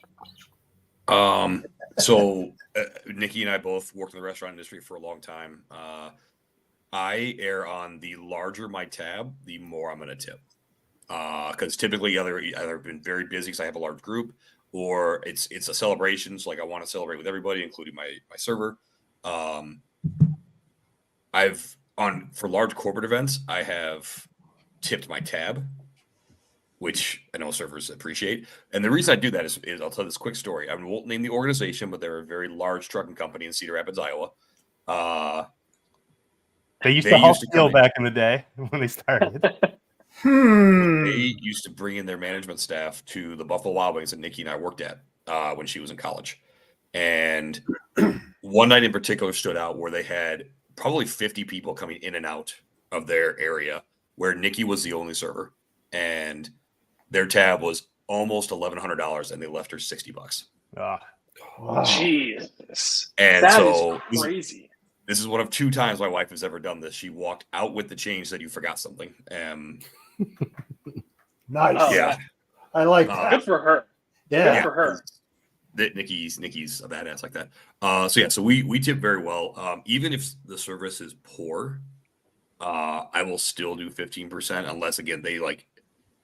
So Nikki and I both worked in the restaurant industry for a long time. I err on the larger my tab, the more I'm going to tip. Because typically either been very busy because I have a large group, or it's a celebration. So like I want to celebrate with everybody, including my server. For large corporate events, I have tipped my tab, which I know servers appreciate. And the reason I do that is I'll tell this quick story. I won't name the organization, but they're a very large trucking company in Cedar Rapids, Iowa. They used to haul steel back in the day when they started. They used to bring in their management staff to the Buffalo Wild Wings that Nikki and I worked at when she was in college. And one night in particular stood out where they had probably 50 people coming in and out of their area, where Nikki was the only server. And their tab was almost $1,100, and they left her $60. Wow. Jesus. And that so is crazy. This is one of 2 times my wife has ever done this. She walked out with the change, said you forgot something. Nice. Oh, yeah. I like that. Good for her. Yeah. Good for her. Nikki's a badass like that. So we tip very well. Even if the service is poor, I will still do 15%, unless again they like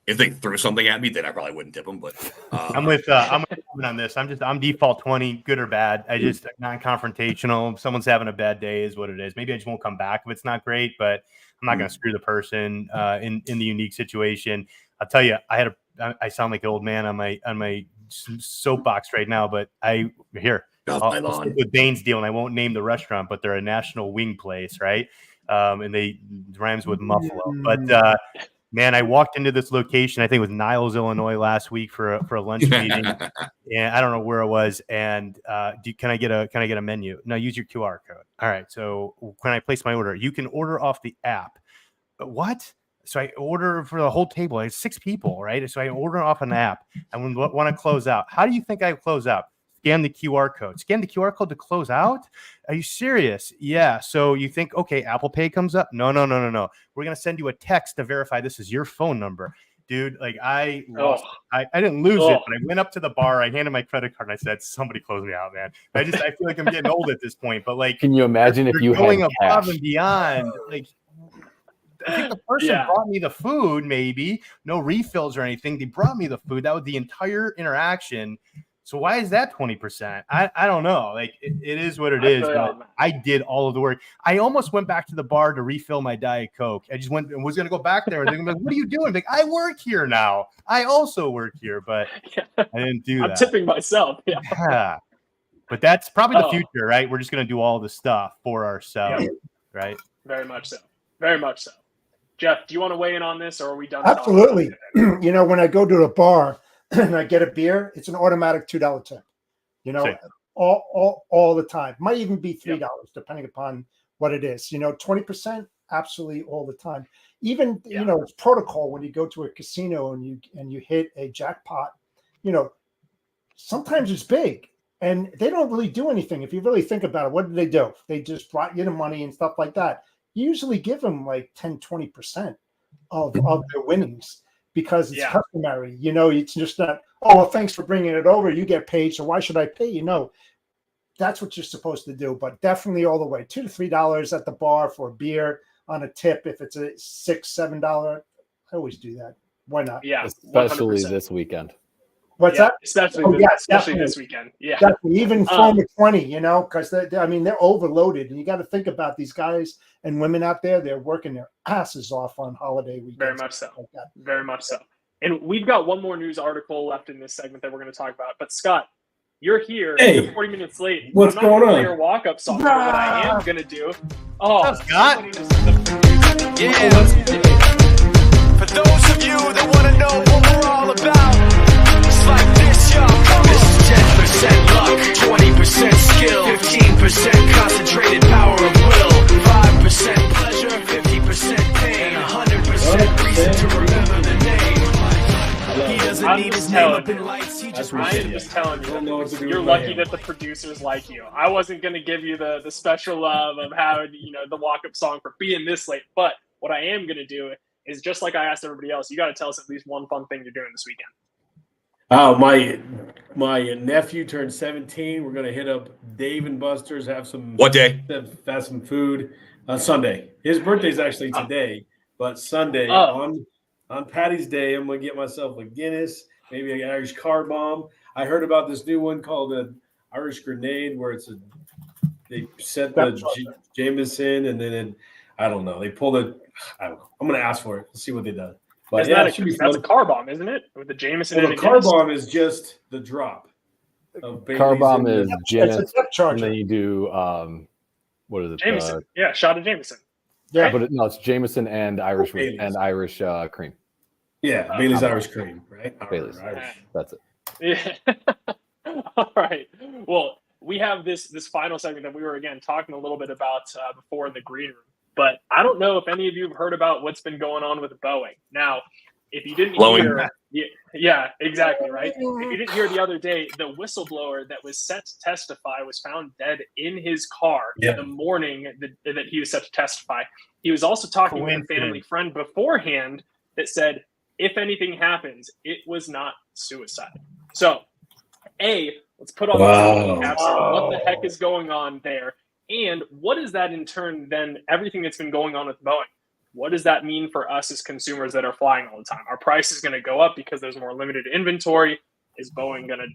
If they threw something at me, then I probably wouldn't tip them. But I'm with Coleman on this. I'm default 20, good or bad. I just non-confrontational. If someone's having a bad day, is what it is. Maybe I just won't come back if it's not great, but I'm not going to screw the person in the unique situation. I'll tell you, I sound like an old man on my soapbox right now, but I'll stick with Bane's deal, and I won't name the restaurant, but they're a national wing place, right? And they rhymes with Buffalo, but. Man, I walked into this location. I think it was Niles, Illinois, last week for a lunch meeting, and I don't know where it was. And can I get a menu? No, use your QR code. All right. So when I place my order, you can order off the app. But what? So I order for the whole table. It's 6 people, right? So I order off an app. And want to close out. How do you think I close out? Scan the QR code. Scan the QR code to close out? Are you serious? Yeah. So you think, okay, Apple Pay comes up? No. We're going to send you a text to verify this is your phone number. Dude, like I didn't lose it, but I went up to the bar. I handed my credit card and I said, somebody close me out, man. I feel like I'm getting old at this point, but like, can you imagine if you had going cash? above and beyond? Like, I think the person brought me the food, maybe no refills or anything. They brought me the food. That was the entire interaction. So why is that 20%? I don't know. Like it is what it is. But I did all of the work. I almost went back to the bar to refill my Diet Coke. I just went and was going to go back there. And they're like, what are you doing? Like, I work here now. I also work here, but I didn't do that. I'm tipping myself. Yeah. But that's probably the future, right? We're just going to do all the stuff for ourselves, right? Very much so. Very much so. Jeff, do you want to weigh in on this, or are we done? Absolutely. When I go to a bar and I get a beer, it's an automatic $2 tip. All the time. Might even be $3 depending upon what it is. 20%, absolutely all the time. Even it's protocol when you go to a casino and you hit a jackpot. Sometimes it's big, and they don't really do anything. If you really think about it, what do? They just brought you the money and stuff like that. You usually give them like 10-20% of their winnings. Because it's customary, it's just not, thanks for bringing it over. You get paid, so why should I pay you? That's what you're supposed to do. But definitely all the way, $2 to $3 at the bar for a beer on a tip. If it's a $6-7, I always do that. Why not? Yeah, especially 100%. This weekend. What's that? Especially this weekend. Yeah, definitely. Even from 20, because they're overloaded, and you got to think about these guys and women out there. They're working their asses off on holiday weekends. Very much so. Very much so. And we've got one more news article left in this segment that we're going to talk about. But Scott, you're here. Hey, you're 40 minutes late. What's going on? Your walk-up song. But what I am going to do. Scott. Yeah. For those of you that want to know what we're all about, it's like this, y'all. This is 10% luck, 20% skill, 15% concentrated power of will, 5% pleasure, 50% pain, 100% reason to remember the name. He doesn't need his name up in lights. He just I am just telling you, you're lucky that the producers like you. I wasn't going to give you the special love of how the walk-up song for being this late, but what I am going to do is just like I asked everybody else. You got to tell us at least one fun thing you're doing this weekend. Oh, my nephew turned 17. We're gonna hit up Dave and Buster's. Have some what day? Have some food. Sunday. His birthday's actually today, but Sunday on Patty's Day, I'm gonna get myself a Guinness, maybe an Irish car bomb. I heard about this new one called an Irish grenade, where they set the Jameson and then I don't know. They pulled it. I don't know. I'm gonna ask for it. Let's see what they done. But that's a car bomb, isn't it? With the Jameson. Well, the car bomb is just the drop. Car bomb is gin, and then you do what is it? Jameson. Shot of Jameson. Yeah, but it's Jameson and Irish cream. Yeah, Bailey's Irish cream, right? Bailey's. That's it. Yeah. All right. Well, we have this final segment that we were again talking a little bit about before in the green room. But I don't know if any of you have heard about what's been going on with Boeing. Now, if you didn't hear, yeah, exactly, right? If you didn't hear the other day, the whistleblower that was set to testify was found dead in his car the morning that he was set to testify. He was also talking with a family friend beforehand that said, if anything happens, it was not suicide. So, let's put all the caps on. What the heck is going on there? And what is that in turn then, everything that's been going on with Boeing? what does that mean for us as consumers that are flying all the time? Our price is going to go up because there's more limited inventory. Is Boeing going to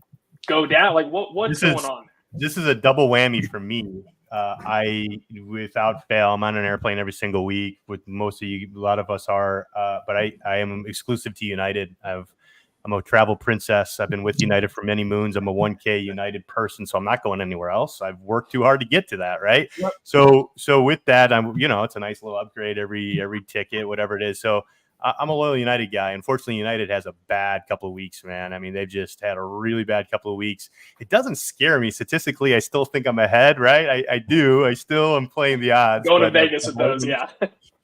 go down? Like, what's going on? This is a double whammy for me. I, without fail, I'm on an airplane every single week. With most of you, a lot of us are, but I am exclusive to United. I'm a travel princess. I've been with United for many moons. I'm a 1K United person, so I'm not going anywhere else. I've worked too hard to get to that, right? Yep. So with that, it's a nice little upgrade every ticket, whatever it is. So I'm a loyal United guy. Unfortunately, United has a bad couple of weeks, man. I mean, they've just had a really bad couple of weeks. It doesn't scare me. Statistically, I still think I'm ahead, right? I do. I still am playing the odds. Going to Vegas with those, yeah.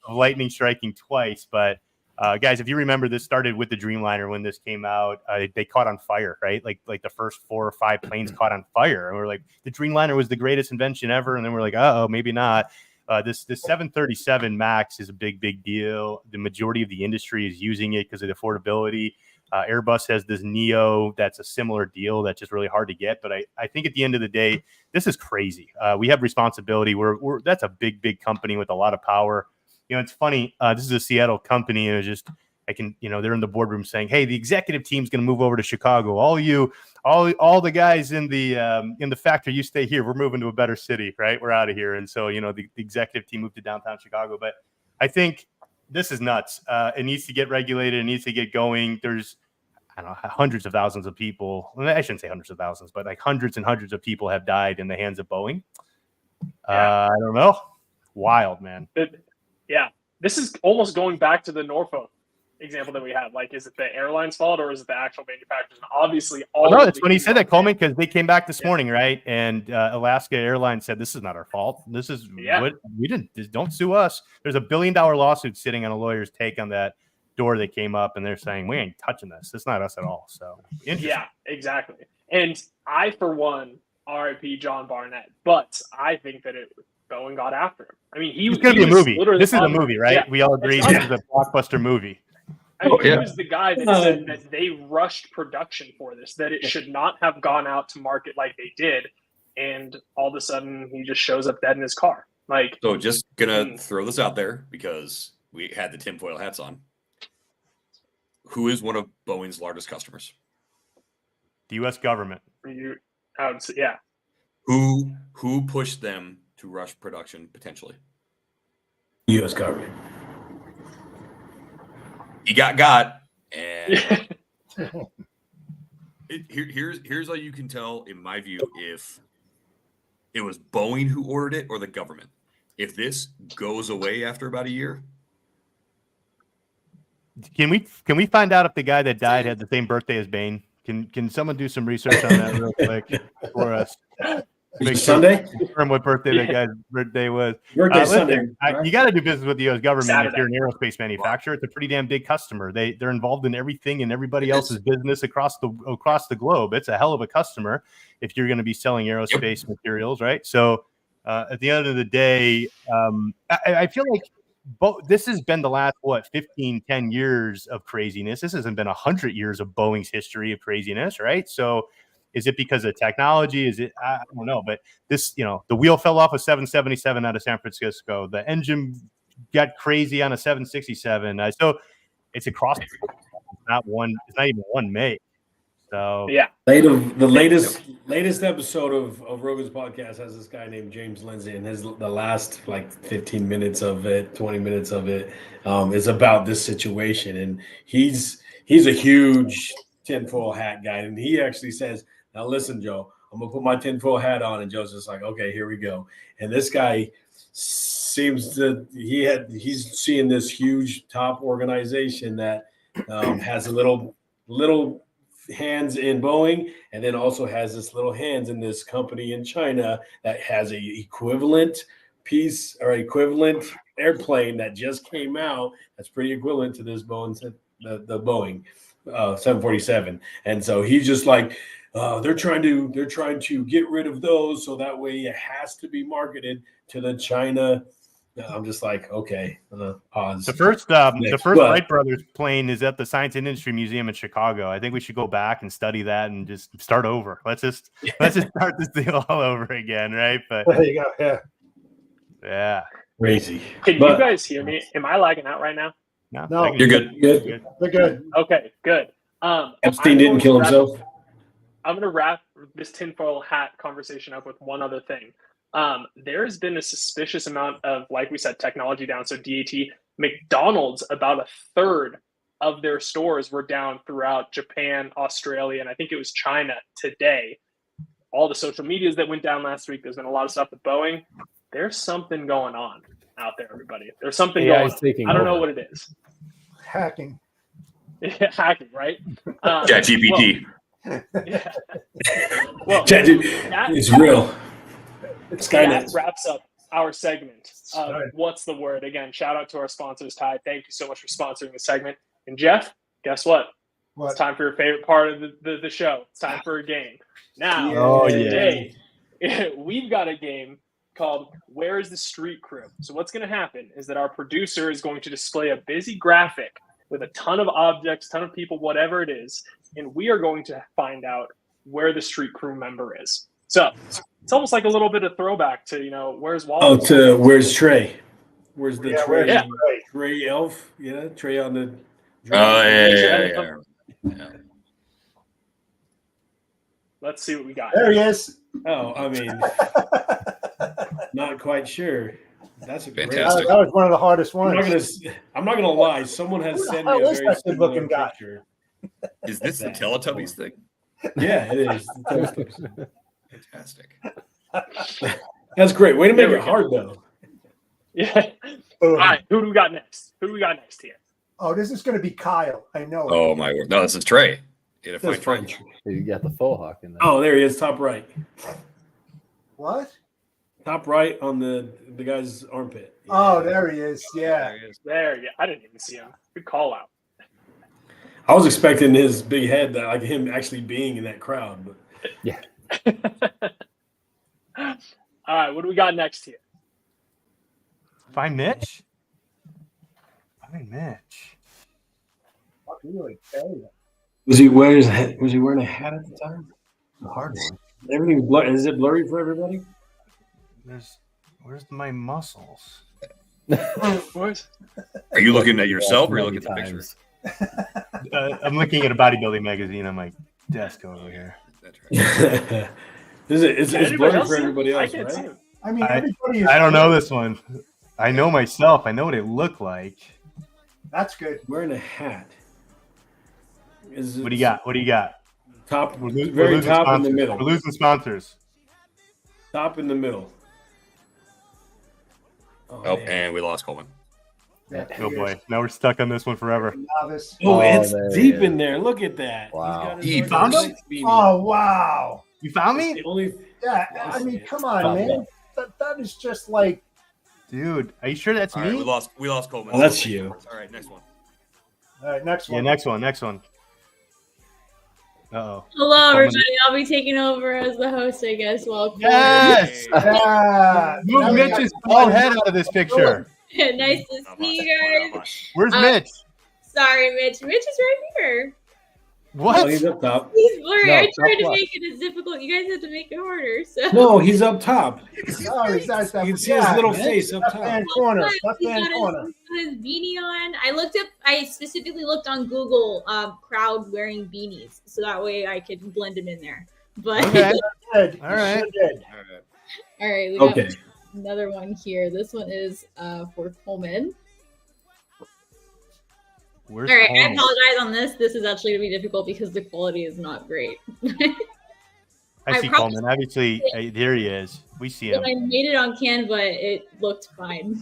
Lightning striking twice. But, guys, if you remember, this started with the Dreamliner when this came out. They caught on fire, right? Like the first 4 or 5 planes caught on fire. And we're like, the Dreamliner was the greatest invention ever. And then we're like, uh-oh, maybe not. This 737 MAX is a big deal. The majority of the industry is using it because of the affordability. Airbus has this Neo that's a similar deal that's just really hard to get. But I think at the end of the day, this is crazy. We have responsibility. That's a big company with a lot of power. It's funny. This is a Seattle company, and they're in the boardroom saying, "Hey, the executive team's going to move over to Chicago. All the guys in the factory, you stay here. We're moving to a better city, right? We're out of here." And so, the executive team moved to downtown Chicago. But I think this is nuts. It needs to get regulated. It needs to get going. There's, I don't know, hundreds of thousands of people. Well, I shouldn't say hundreds of thousands, but like hundreds and hundreds of people have died in the hands of Boeing. I don't know. Wild, man. Yeah, this is almost going back to the Norfolk example that we had. Like, is it the airline's fault or is it the actual manufacturers? And obviously, it's when he said that, Coleman, because they came back this morning, right? And Alaska Airlines said this is not our fault. This is what we didn't. Don't sue us. There's a $1 billion lawsuit sitting on a lawyer's take on that door that came up, and they're saying we ain't touching this. It's not us at all. So yeah, exactly. And I, for one, R.I.P. John Barnett, but I think that Boeing got after him. I mean, it's going to be a movie. This is a movie, right? Yeah. We all agree this is a blockbuster movie. I mean, he was the guy that said that they rushed production for this, that it should not have gone out to market like they did, and all of a sudden he just shows up dead in his car. Like, so just gonna throw this out there because we had the tinfoil hats on. Who is one of Boeing's largest customers? The U.S. government. I would say, yeah. Who pushed them to rush production potentially? U.S. government. He got, and here's how you can tell, in my view, if it was Boeing who ordered it or the government. If this goes away after about a year, can we find out if the guy that died had the same birthday as Bain? Can someone do some research on that real quick for us? Sunday? Confirm what birthday that guy's birthday was. Sunday. You got to do business with the U.S. government Saturday. If you're an aerospace manufacturer. It's a pretty damn big customer. They're involved in everything and everybody else's business across the globe. It's a hell of a customer if you're going to be selling aerospace materials, right? So at the end of the day, I feel like this has been the last 10 years of craziness. This hasn't been 100 years of Boeing's history of craziness, right? So is it because of technology? Is it? I don't know. But this, the wheel fell off a 777 out of San Francisco. The engine got crazy on a 767. So it's across the board. It's not even one make. So yeah. The latest episode of Rogan's podcast has this guy named James Lindsay, and the last 15 minutes of it, 20 minutes of it, is about this situation. And he's a huge tinfoil hat guy, and he actually says, "Now listen, Joe, I'm gonna put my tinfoil hat on," and Joe's just like, "Okay, here we go." And this guy seems to he's seeing this huge top organization that has a little hands in Boeing, and then also has this little hands in this company in China that has a equivalent piece or equivalent airplane that just came out that's pretty equivalent to this Boeing, the Boeing 747. And so he's just like, they're trying to get rid of those so that way it has to be marketed to the China. I'm just like, okay, pause. The first Wright brothers plane is at the Science and Industry Museum in Chicago. I think we should go back and study that and just start over. Let's just start this deal all over again, right? But there you go. Yeah. Crazy. Can you guys hear me? Am I lagging out right now? No. You're good. Good. They're good. Okay, good. Epstein didn't kill himself. I'm going to wrap this tinfoil hat conversation up with one other thing. There has been a suspicious amount of, like we said, technology down. So DAT, McDonald's, about a third of their stores were down throughout Japan, Australia, and I think it was China today. All the social medias that went down last week, there's been a lot of stuff with Boeing. There's something going on out there, everybody. There's something going on. I don't know what it is. Hacking. Yeah, hacking, right? ChatGPT. Yeah. Well, it's real. That wraps up our segment of What's the Word. Again, shout out to our sponsors, Ty. Thank you so much for sponsoring the segment. And Jeff, guess what? It's time for your favorite part of the show. It's time for a game. Now, today, we've got a game called Where is the Street Crew? So what's going to happen is that our producer is going to display a busy graphic with a ton of objects, ton of people, whatever it is, and we are going to find out where the street crew member is. So it's almost like a little bit of throwback to, where's Wallace? Oh, to where's Trey? Where's the Trey? Yeah. Trey Elf? Yeah, Trey on the. Oh, yeah. Let's see what we got. There he is. Oh, I mean, not quite sure. That's a fantastic. That was one of the hardest ones. I'm not gonna lie. Someone has sent me a very similar looking picture. Is this the Teletubbies thing? Yeah, it is. Fantastic. That's great. Way to make it hard, though. Yeah. All right. Who do we got next? Here? Oh, this is going to be Kyle. I know. Oh, my word. No, this is Trey. That's Trey. You got the faux hawk in there. Oh, there he is, top right. What? Top right on the guy's armpit. Yeah. Oh, there he is. Yeah. There you go. I didn't even see him. Good call out. I was expecting his big head, like him actually being in that crowd. But yeah. All right, what do we got next here? Find Mitch. Was he wearing a hat at the time? A hard one. Everything's blurry. Is it blurry for everybody? Where's my muscles? What? Are you looking at yourself or are you looking at the picture? I'm looking at a bodybuilding magazine on my desk over here. That's right. It's blurry for everybody else, I can't see right? him. I mean, everybody is. I don't know this one. I know myself. I know what it looked like. That's good. Wearing a hat. What do you got? Top, We're very top sponsors. in the middle. We're losing sponsors. Top in the middle. Oh, and we lost Coleman. Oh boy, now we're stuck on this one forever. Oh, it's deep in there. Look at that. Wow. You found him? Oh, wow. You found me? Yeah, I mean, come on, man. That is just like. Dude, are you sure that's All me? right, we lost Coleman. Oh, that's you. All right, next one. All right, next one. Yeah, next one. Uh-oh. Hello, everybody. I'll be taking over as the host, I guess. Welcome. Yes! Yeah. Move Mitch's bald head out of this picture. Nice to see you guys. Where's Mitch? Sorry, Mitch. Mitch is right here. What? Oh, he's up top. He's blurry. No, I tried to top make it as difficult. You guys had to make it harder. So. No, he's up top. Oh, he's nice. You can see his little face up top. Left-hand corner. He's Left-hand got corner. his beanie on. I specifically looked on Google crowd wearing beanies, so that way I could blend him in there. But Okay. Good. All right. Good. all right, we got Okay. another one here. This one is for Coleman. Where's All right, I Coleman? apologize on this. This is actually going to be difficult because the quality is not great. I see Coleman. Obviously, there he is. We see him. I made it on Canva. It looked fine.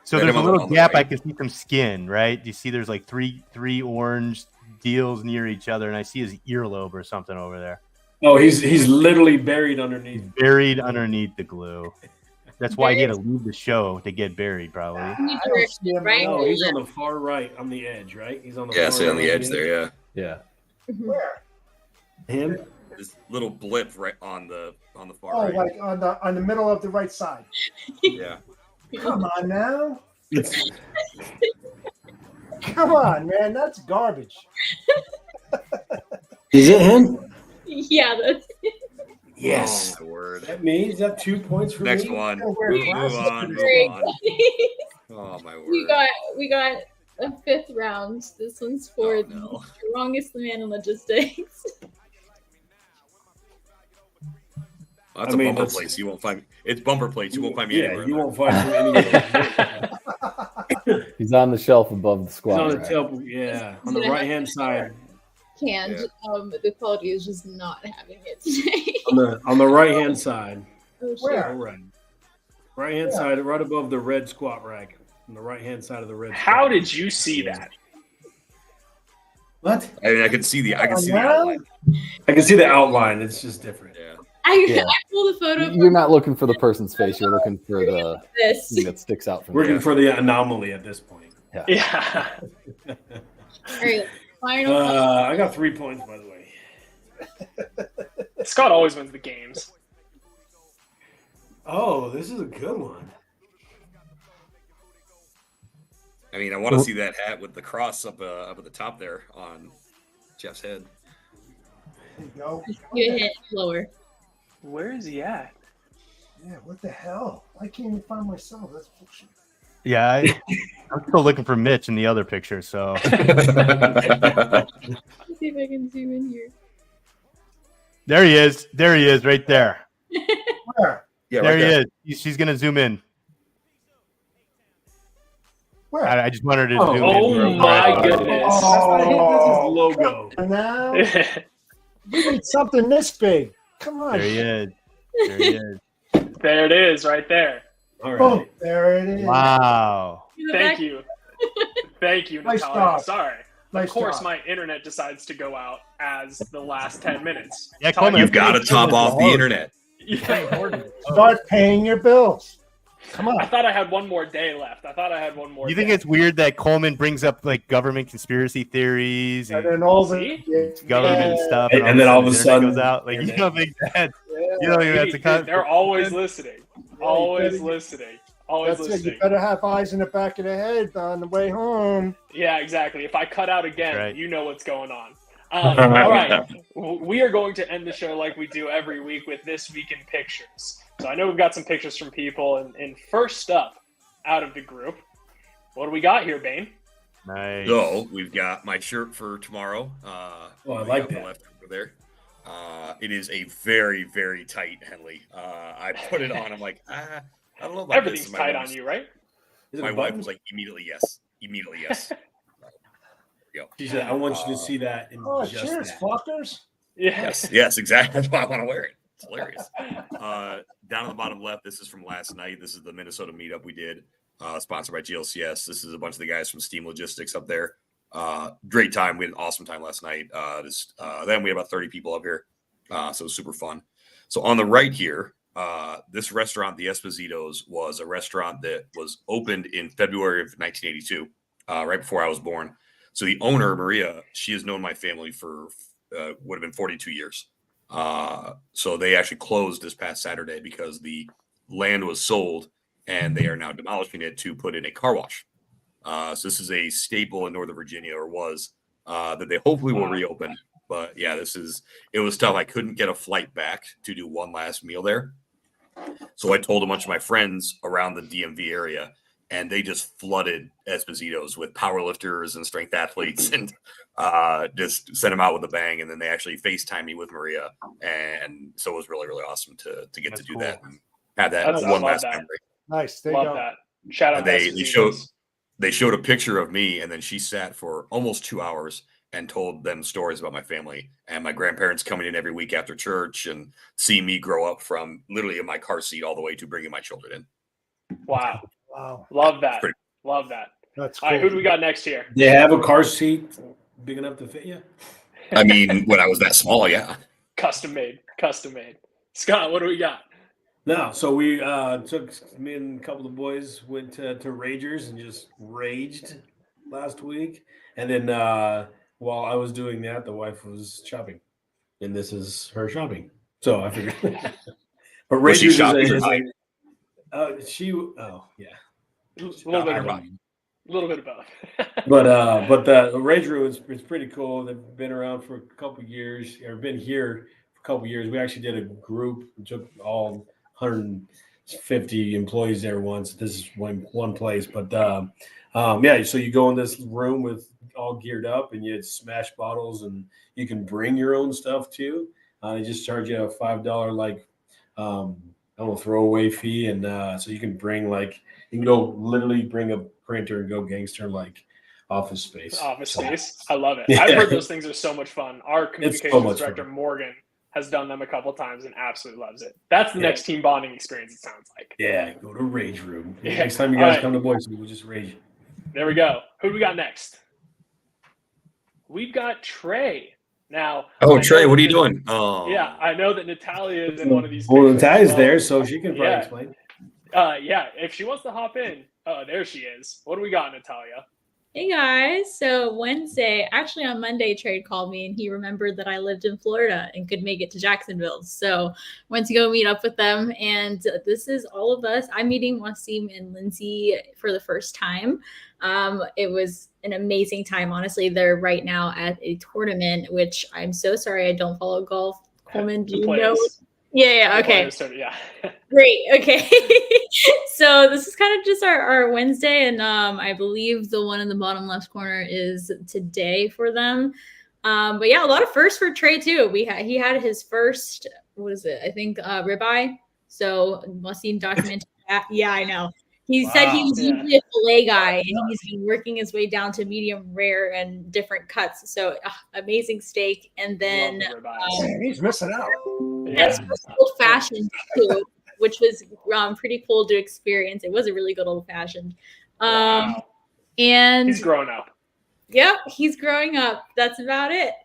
So there's a little gap. I can see some skin, right? You see there's like three orange deals near each other, and I see his earlobe or something over there. Oh, he's literally buried underneath. Buried underneath the glue. That's why he had to leave the show to get buried, probably. Right? No, he's on the far right, on the edge, right? He's on the Yeah, far see on the right. edge there, yeah. Yeah. Where? Him? This little blip right on the far Oh, right. like on the middle of the right side. Yeah. Come on now. Come on, man. That's garbage. Is it him? Yeah, that's Yes. Oh, my word. That means is that 2 points for Next me? one. Gotta wear Move glasses on. for Move this on. Oh, my word. we got a 5th round. This one's for the strongest man in logistics. That's a bumper place. You won't find. It's bumper plates. You won't find me anywhere. Yeah, you won't find him anywhere. He's on the shelf above the squad. He's on the tail, yeah, on the right hand side. Canned. Yeah. The quality is just not having it today. On the right hand side. Oh, Where? shit. Right hand side, right above the red squat rack. On the right hand side of the red. How did you see that? What? I mean, I can see the outline. I can see the outline. It's just different. Yeah. I pulled a photo. You're not looking for the person's face. You're looking for the thing that sticks out from. Working for the anomaly at this point. Yeah. All right, final. I got 3 points, by the way. Scott always wins the games. Oh, this is a good one. I mean, I want to see that hat with the cross up at the top there on Jeff's head. There you go. You hit lower. Where is he at? Yeah, what the hell? I can't even find myself. That's bullshit. Yeah, I'm still looking for Mitch in the other picture. So Let's see if I can zoom in here. there he is. There he is, right there. Where? Yeah, There right he there. is. She's gonna zoom in. Where? I just wanted to Oh, zoom in. Oh real my quick. goodness. Oh, logo. Now we need something this big. Come on. There he is. There he is. There it is, right there. All right. Boom. There it is. Wow. Thank you. Thank you, Nice Natalia. job. Sorry. Nice Of course, job. my internet decides to go out as the last 10 minutes. Yeah, Natalia, Coleman, You've got to top off the internet. Yeah. Start paying your bills. Come I on. thought I had one more day left. You think it's weird that Coleman brings up like government conspiracy theories And and then all See? the government stuff, And then all of a the internet sudden- goes out? Like you don't think that? You don't think that's a Dude, they're always listening. Always listening. Always That's it. listening. You better have eyes in the back of the head on the way home. Yeah, exactly. If I cut out again, Right. you know what's going on. All right. We are going to end the show like we do every week with This Week in Pictures. So I know we've got some pictures from people. And first up out of the group, what do we got here, Bane? Nice. So we've got my shirt for tomorrow. I like that. Left over there. It is a very, very tight Henley. I put it on. I'm like, I don't know about Everything's this. My tight wife- on you, right? Is it My a wife button? was like, immediately yes. Immediately yes. She said, I want you to see that. In Oh, just cheers, that. fuckers. Yeah. Yes, exactly. That's why I want to wear it. It's hilarious. Down on the bottom left, this is from last night. This is the Minnesota meetup we did, sponsored by GLCS. This is a bunch of the guys from Steam Logistics up there. Great time. We had an awesome time last night. Then we had about 30 people up here. So it was super fun. So on the right here, this restaurant, the Espositos, was a restaurant that was opened in February of 1982, right before I was born. So the owner, Maria, she has known my family for would have been 42 years. So they actually closed this past Saturday because the land was sold and they are now demolishing it to put in a car wash. So this is a staple in Northern Virginia, or was, that they hopefully will reopen. But yeah, it was tough. I couldn't get a flight back to do one last meal there. So I told a bunch of my friends around the DMV area, and they just flooded Espositos with powerlifters and strength athletes and just sent them out with a bang. And then they actually FaceTimed me with Maria. And so it was really, really awesome to get That's to do cool. that and have that That's- I one love last that. memory. Nice. There you Love go. that. Shout out And to they Espositos. showed a picture of me, and then she sat for almost 2 hours and told them stories about my family and my grandparents coming in every week after church and seeing me grow up from literally in my car seat all the way to bringing my children in. Wow. Wow. Love that. Pretty- Love that. That's All cool. right, who do we got next here? They have a car seat big enough to fit you. I mean, when I was that small, yeah. Custom made. Custom made. Scott, what do we got? No, so we took me and a couple of boys went to Ragers and just raged last week, and then while I was doing that, the wife was shopping, and this is her shopping. So I figured, but Was she Ragers shopping or is buying? yeah, A little bit of both. buying. A little bit of both. But the Rage Room is pretty cool. They've been around for a couple of years, or been here for a couple years. We actually did a group, took all 150 employees there once. This is one place, but yeah. So you go in this room with all geared up, and you smash bottles, and you can bring your own stuff too. They just charge you a $5 throwaway fee, and so you can bring you can go literally bring a printer and go gangster office space. I love it. I've heard those things are so much fun. Our communications director fun. Morgan has done them a couple times and absolutely loves it. That's the next team bonding experience, it sounds like. Yeah, go to Rage Room. Next time you guys come to Boise, we'll just rage. There we go. Who do we got next? We've got Trey. Now, Trey, what are you doing? Oh, yeah, I know that Natalia is in one of these. Well, Natalia's there, so she can probably explain. Yeah, if she wants to hop in, there she is. What do we got, Natalia? Hey guys, so actually on Monday, Trey called me and he remembered that I lived in Florida and could make it to Jacksonville. So went to go meet up with them, and this is all of us. I'm meeting Wasim and Lindsay for the first time. It was an amazing time. Honestly, they're right now at a tournament, which I'm so sorry I don't follow golf. Coleman, do you know? Yeah, okay. Yeah. Great. Okay. So this is kind of just our Wednesday, and I believe the one in the bottom left corner is today for them. But yeah, a lot of firsts for Trey too. He had his first, what is it? I think ribeye. So Wasim documented that. Yeah, I know. He said he was usually a filet guy, and he's been working his way down to medium rare and different cuts. So amazing steak, and then he's missing out. Yes, old fashioned too, which was pretty cool to experience. It was a really good old fashioned. And he's growing up. Yep, he's growing up. That's about it.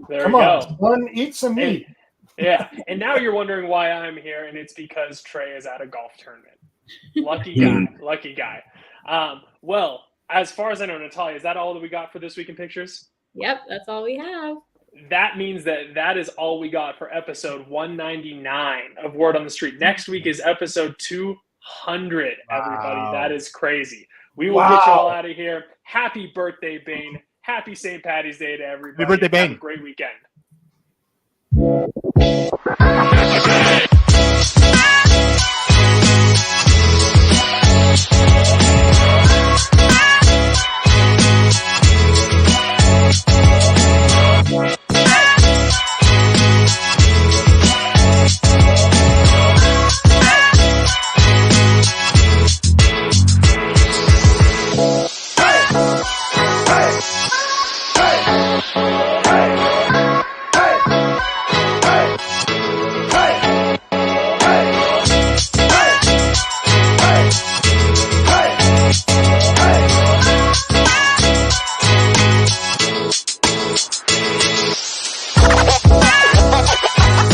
There we go. One, eat some meat. Yeah, and now you're wondering why I'm here, and it's because Trey is at a golf tournament. Lucky guy. Well, as far as I know, Natalia, is that all that we got for This Week in Pictures? Yep, that's all we have. That means that is all we got for episode 199 of Word on the Street. Next week is episode 200, everybody. Wow. That is crazy. We will get you all out of here. Happy birthday, Bane. Happy St. Patty's Day to everybody. Happy birthday, Bane. Have a great weekend.